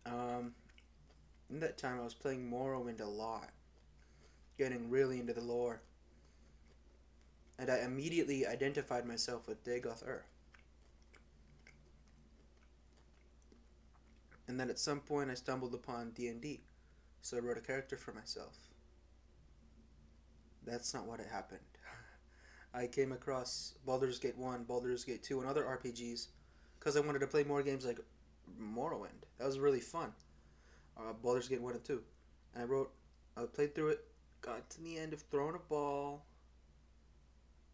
A: Um, in that time, I was playing Morrowind a lot, getting really into the lore. And I immediately identified myself with Dagoth Ur. And then at some point, I stumbled upon D&D, so I wrote a character for myself. That's not what happened. I came across Baldur's Gate 1, Baldur's Gate 2, and other RPGs because I wanted to play more games like Morrowind. That was really fun. Baldur's Gate 1 and 2. And I played through it, got to the end of throwing a ball,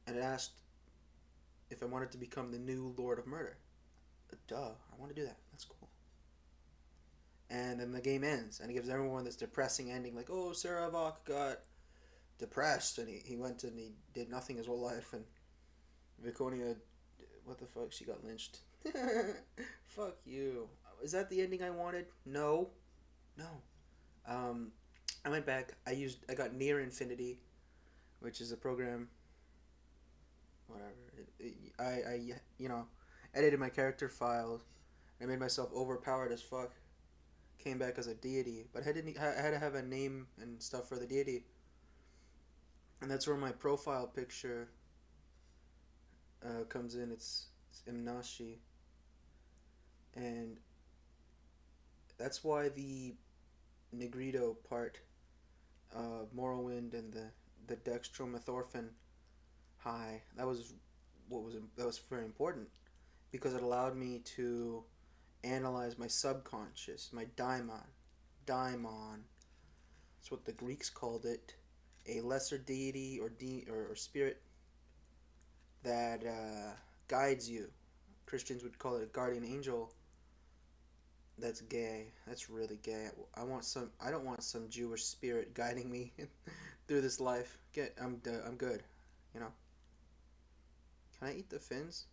A: and it asked if I wanted to become the new Lord of Murder. Duh, I want to do that. That's cool. And then the game ends, and it gives everyone this depressing ending, like, oh, Saravok got depressed, and he went and he did nothing his whole life, and Viconia, what the fuck, she got lynched. Fuck you. Is that the ending I wanted? No. I went back. I got Near Infinity, which is a program. Whatever. I edited my character files. I made myself overpowered as fuck. Came back as a deity, but I had to have a name and stuff for the deity. And that's where my profile picture comes in. It's Imnashi. And that's why the Negrito part of Morrowind and the Dextromethorphan high, that was very important because it allowed me to analyze my subconscious, my daimon. That's what the Greeks called it, a lesser deity or spirit that guides you. Christians would call it a guardian angel. That's gay. That's really gay. I don't want some Jewish spirit guiding me through this life. I'm good. You know. Can I eat the fins?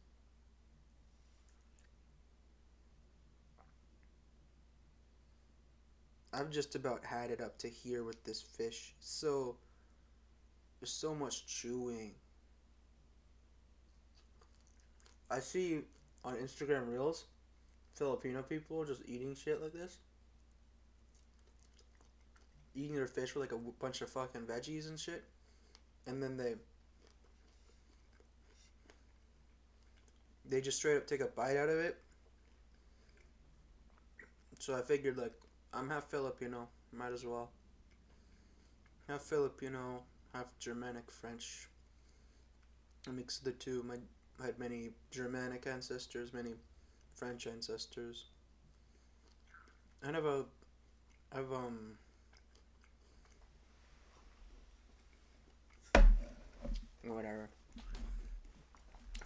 A: I've just about had it up to here with this fish. So there's so much chewing. I see on Instagram Reels Filipino people just eating shit like this. Eating their fish with like a bunch of fucking veggies and shit. And then they just straight up take a bite out of it. So I figured, like, I'm half Filipino, might as well. Half Filipino, half Germanic French. A mix of the two. I had many Germanic ancestors, many French ancestors. I have whatever.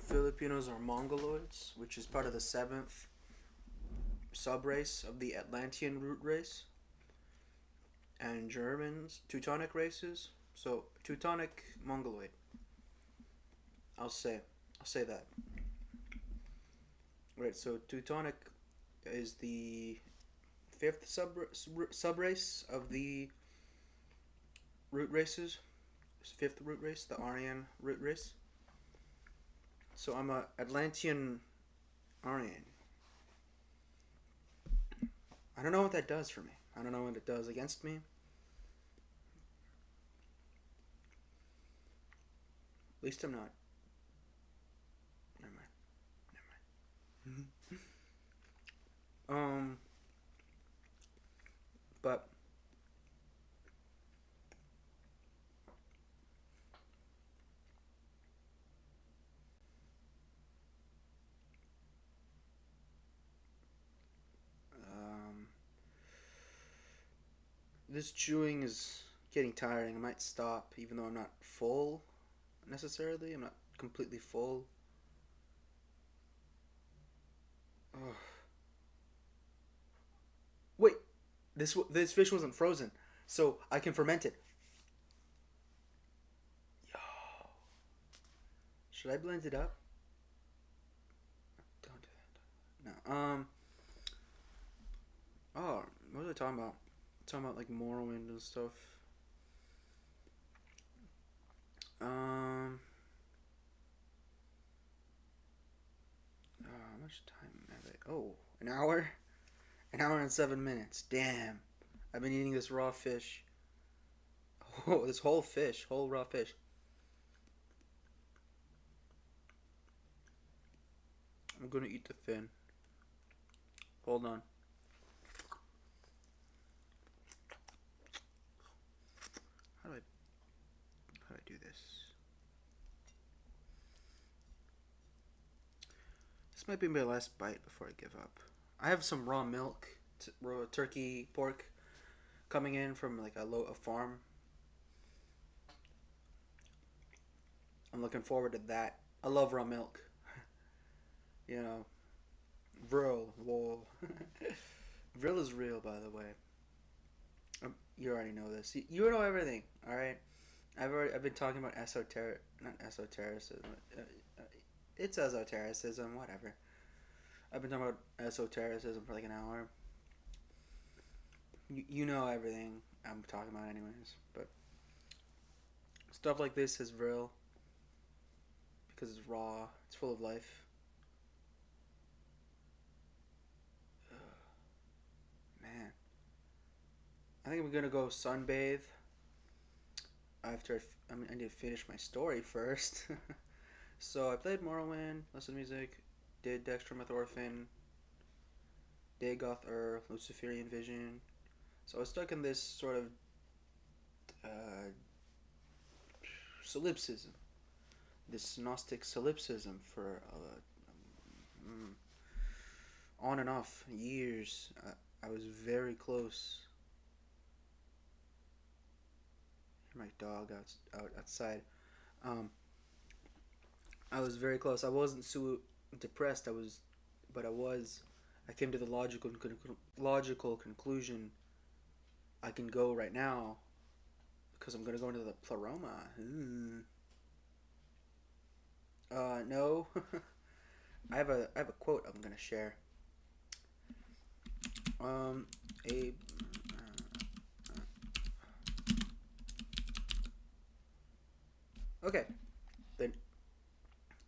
A: Filipinos are Mongoloids, which is part of the seventh subrace of the Atlantean root race. And Germans, Teutonic races. So Teutonic Mongoloid. I'll say that. Right. So Teutonic is the fifth subrace of the root races. Fifth root race, the Aryan root race. So I'm a Atlantean Aryan. I don't know what that does for me. I don't know what it does against me. At least I'm not. Never mind. But This chewing is getting tiring. I might stop, even though I'm not full necessarily. I'm not completely full. Ugh. Wait, this fish wasn't frozen, so I can ferment it. Yo, should I blend it up? Don't do that. No. Oh, what was I talking about? Talking about like Morrowind and stuff. Um. How much time have I? Oh, an hour. An hour and 7 minutes. Damn. I've been eating this raw fish. Oh, this whole fish, whole raw fish. I'm gonna eat the fin. Hold on. How do I do this? This might be my last bite before I give up. I have some raw milk, raw turkey, pork coming in from like a farm. I'm looking forward to that. I love raw milk. You know, Vril, whoa. Vril is real, by the way. You already know this. You know everything, all right. I've been talking about not esotericism. It's esotericism, whatever. I've been talking about esotericism for like an hour. You know everything I'm talking about, anyways. But stuff like this is real because it's raw. It's full of life. Ugh, man, I think I'm gonna go sunbathe after. I need to finish my story first. So I played Morrowind, listened to music, did Dextromethorphan, did Goth Luciferian Vision. So I was stuck in this sort of uh, solipsism, this Gnostic solipsism for on and off years. I was very close. My dog outside. Um, I was very close. I wasn't so depressed. But I was. I came to the logical conclusion. I can go right now because I'm gonna go into the pleroma. No. I have a quote I'm gonna share. A Okay. The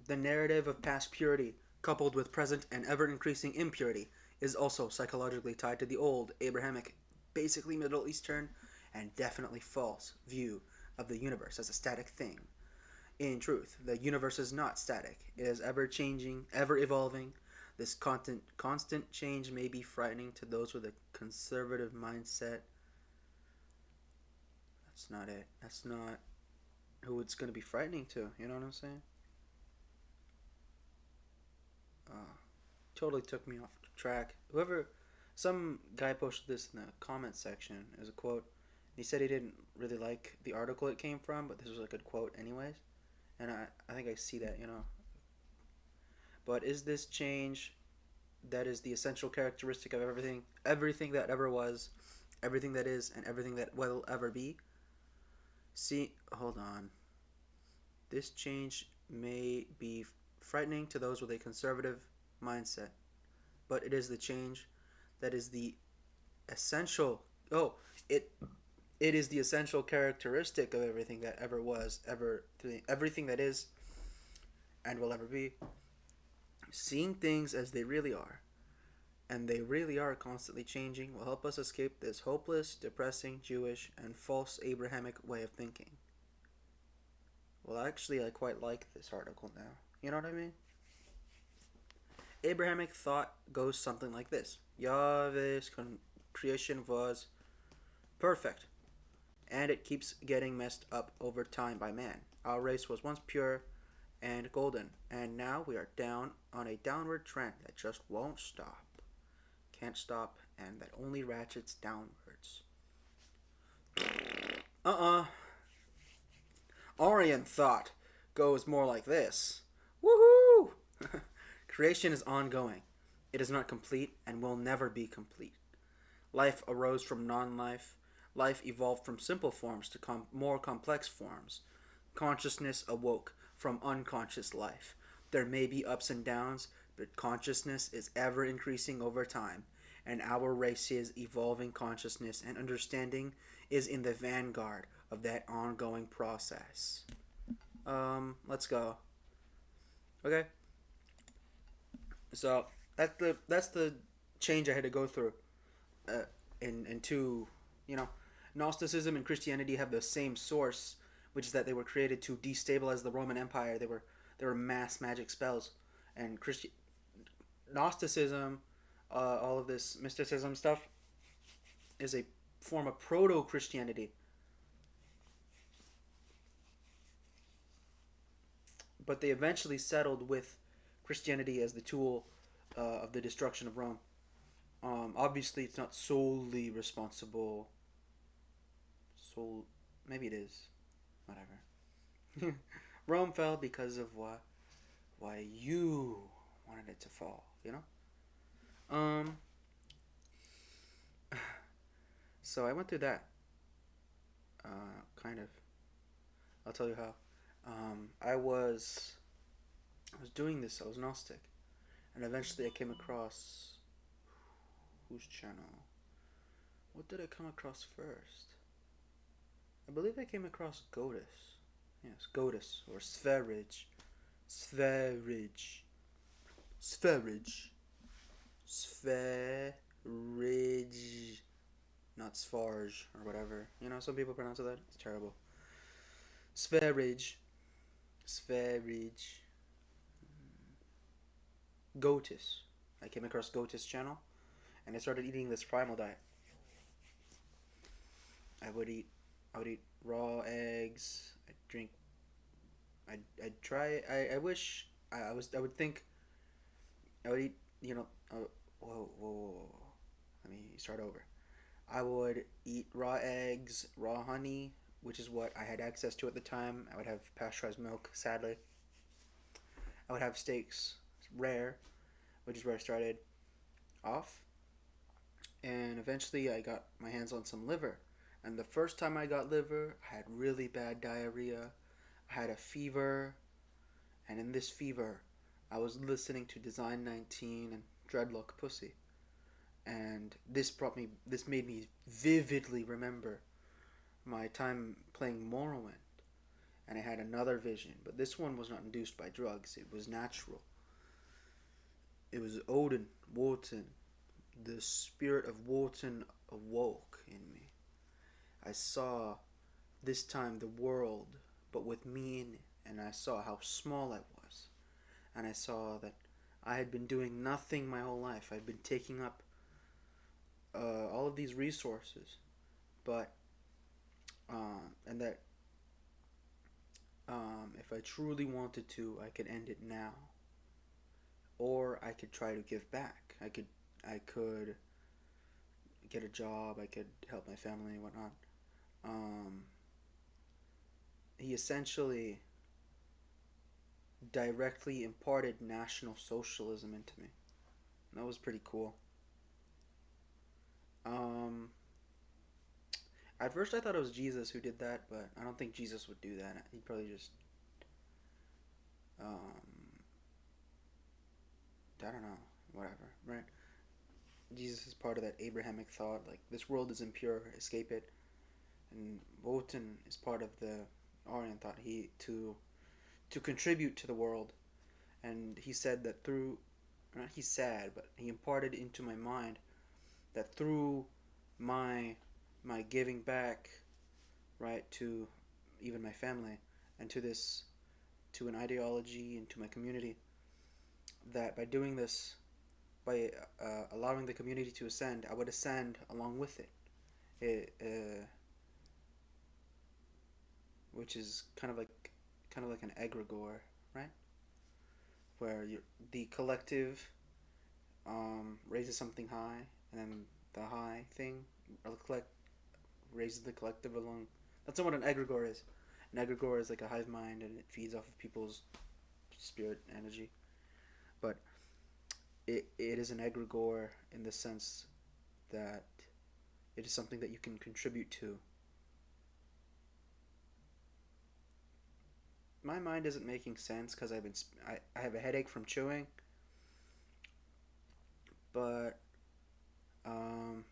A: the narrative of past purity, coupled with present and ever increasing impurity, is also psychologically tied to the old Abrahamic, basically Middle Eastern, and definitely false view of the universe as a static thing. In truth, the universe is not static. It is ever changing, ever evolving. This constant change may be frightening to those with a conservative mindset. That's not it. That's not who it's going to be frightening to. You know what I'm saying? Uh, totally took me off track. Some guy posted this in the comment section as a quote. He said he didn't really like the article it came from, but this was a good quote, anyways. And I think I see that, you know. But is this change that is the essential characteristic of everything that ever was, everything that is, and everything that will ever be? See, hold on. This change may be frightening to those with a conservative mindset, but it is the change that is the essential. Oh, it it is the essential characteristic of everything that ever was, everything that is, and will ever be. Seeing things as they really are, and they really are constantly changing, will help us escape this hopeless, depressing, Jewish, and false Abrahamic way of thinking. Well, actually, I quite like this article now. You know what I mean? Abrahamic thought goes something like this: Yahweh's creation was perfect, and it keeps getting messed up over time by man. Our race was once pure and golden, and now we are down on a downward trend that just won't stop. Can't stop, and that only ratchets downwards. Uh-uh. Orient thought goes more like this. Woohoo! Creation is ongoing. It is not complete and will never be complete. Life arose from non life. Life evolved from simple forms to more complex forms. Consciousness awoke from unconscious life. There may be ups and downs, but consciousness is ever increasing over time, and our race's evolving consciousness and understanding is in the vanguard of that ongoing process. Let's go. Okay, so that's the change I had to go through. And to you know, Gnosticism and Christianity have the same source, which is that they were created to destabilize the Roman Empire. They were mass magic spells, and Gnosticism, all of this mysticism stuff, is a form of proto Christianity, but they eventually settled with Christianity as the tool of the destruction of Rome. Obviously, it's not solely responsible. Maybe it is. Whatever. Rome fell because of why you wanted it to fall. Um. So I went through that. Kind of. I'll tell you how. I was doing this. I was Gnostic, and eventually I came across whose channel? What did I come across first? I believe I came across Godus. Yes, Godus or Spherage. Spherage. Spherage. Spherage. Not Sfarge or whatever. Some people pronounce it that. It's terrible. Spherage. Spherage. Gotus. I came across Gotus channel and I started eating this primal diet. I would eat I would eat raw eggs. I'd drink. I'd try. I wish I would think I would eat. Whoa, whoa, whoa. Let me start over. I would eat raw eggs, raw honey, which is what I had access to at the time. I would have pasteurized milk, sadly. I would have steaks, rare, which is where I started off. And eventually I got my hands on some liver. And the first time I got liver, I had really bad diarrhea. I had a fever. And in this fever, I was listening to Design 19 and Dreadlock Pussy. And this made me vividly remember my time playing Morrowind. And I had another vision, but this one was not induced by drugs. It was natural. It was Odin, Wotan. The spirit of Wotan awoke in me. I saw this time the world, but with me in it, and I saw how small I was. And I saw that I had been doing nothing my whole life. I'd been taking up all of these resources, but and that if I truly wanted to, I could end it now, or I could try to give back. I could get a job. I could help my family and whatnot. Um, he essentially directly imparted National Socialism into me. That was pretty cool. Um, at first, I thought it was Jesus who did that, but I don't think Jesus would do that. He'd probably just, um, I don't know, whatever, right? Jesus is part of that Abrahamic thought, like this world is impure, escape it, and Wotan is part of the Aryan thought. He to contribute to the world, and he said that through, not he said, but he imparted into my mind that through my my giving back, right, to even my family and to an ideology and to my community, that by doing this, by allowing the community to ascend, I would ascend along with it. Which is kind of like an egregore, right? Where the collective raises something high, and then the high thing raises the collective along. That's not what an egregore is. An egregore is like a hive mind, and it feeds off of people's spirit energy. But it is an egregore in the sense that it is something that you can contribute to. My mind isn't making sense because I have a headache from chewing, but oh,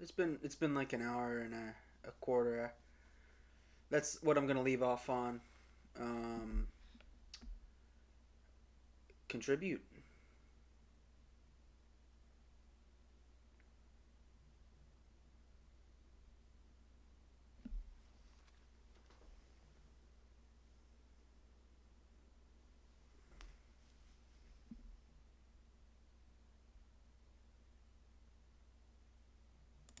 A: it's been like an hour and a quarter. That's what I'm gonna leave off on. Um, Contribute.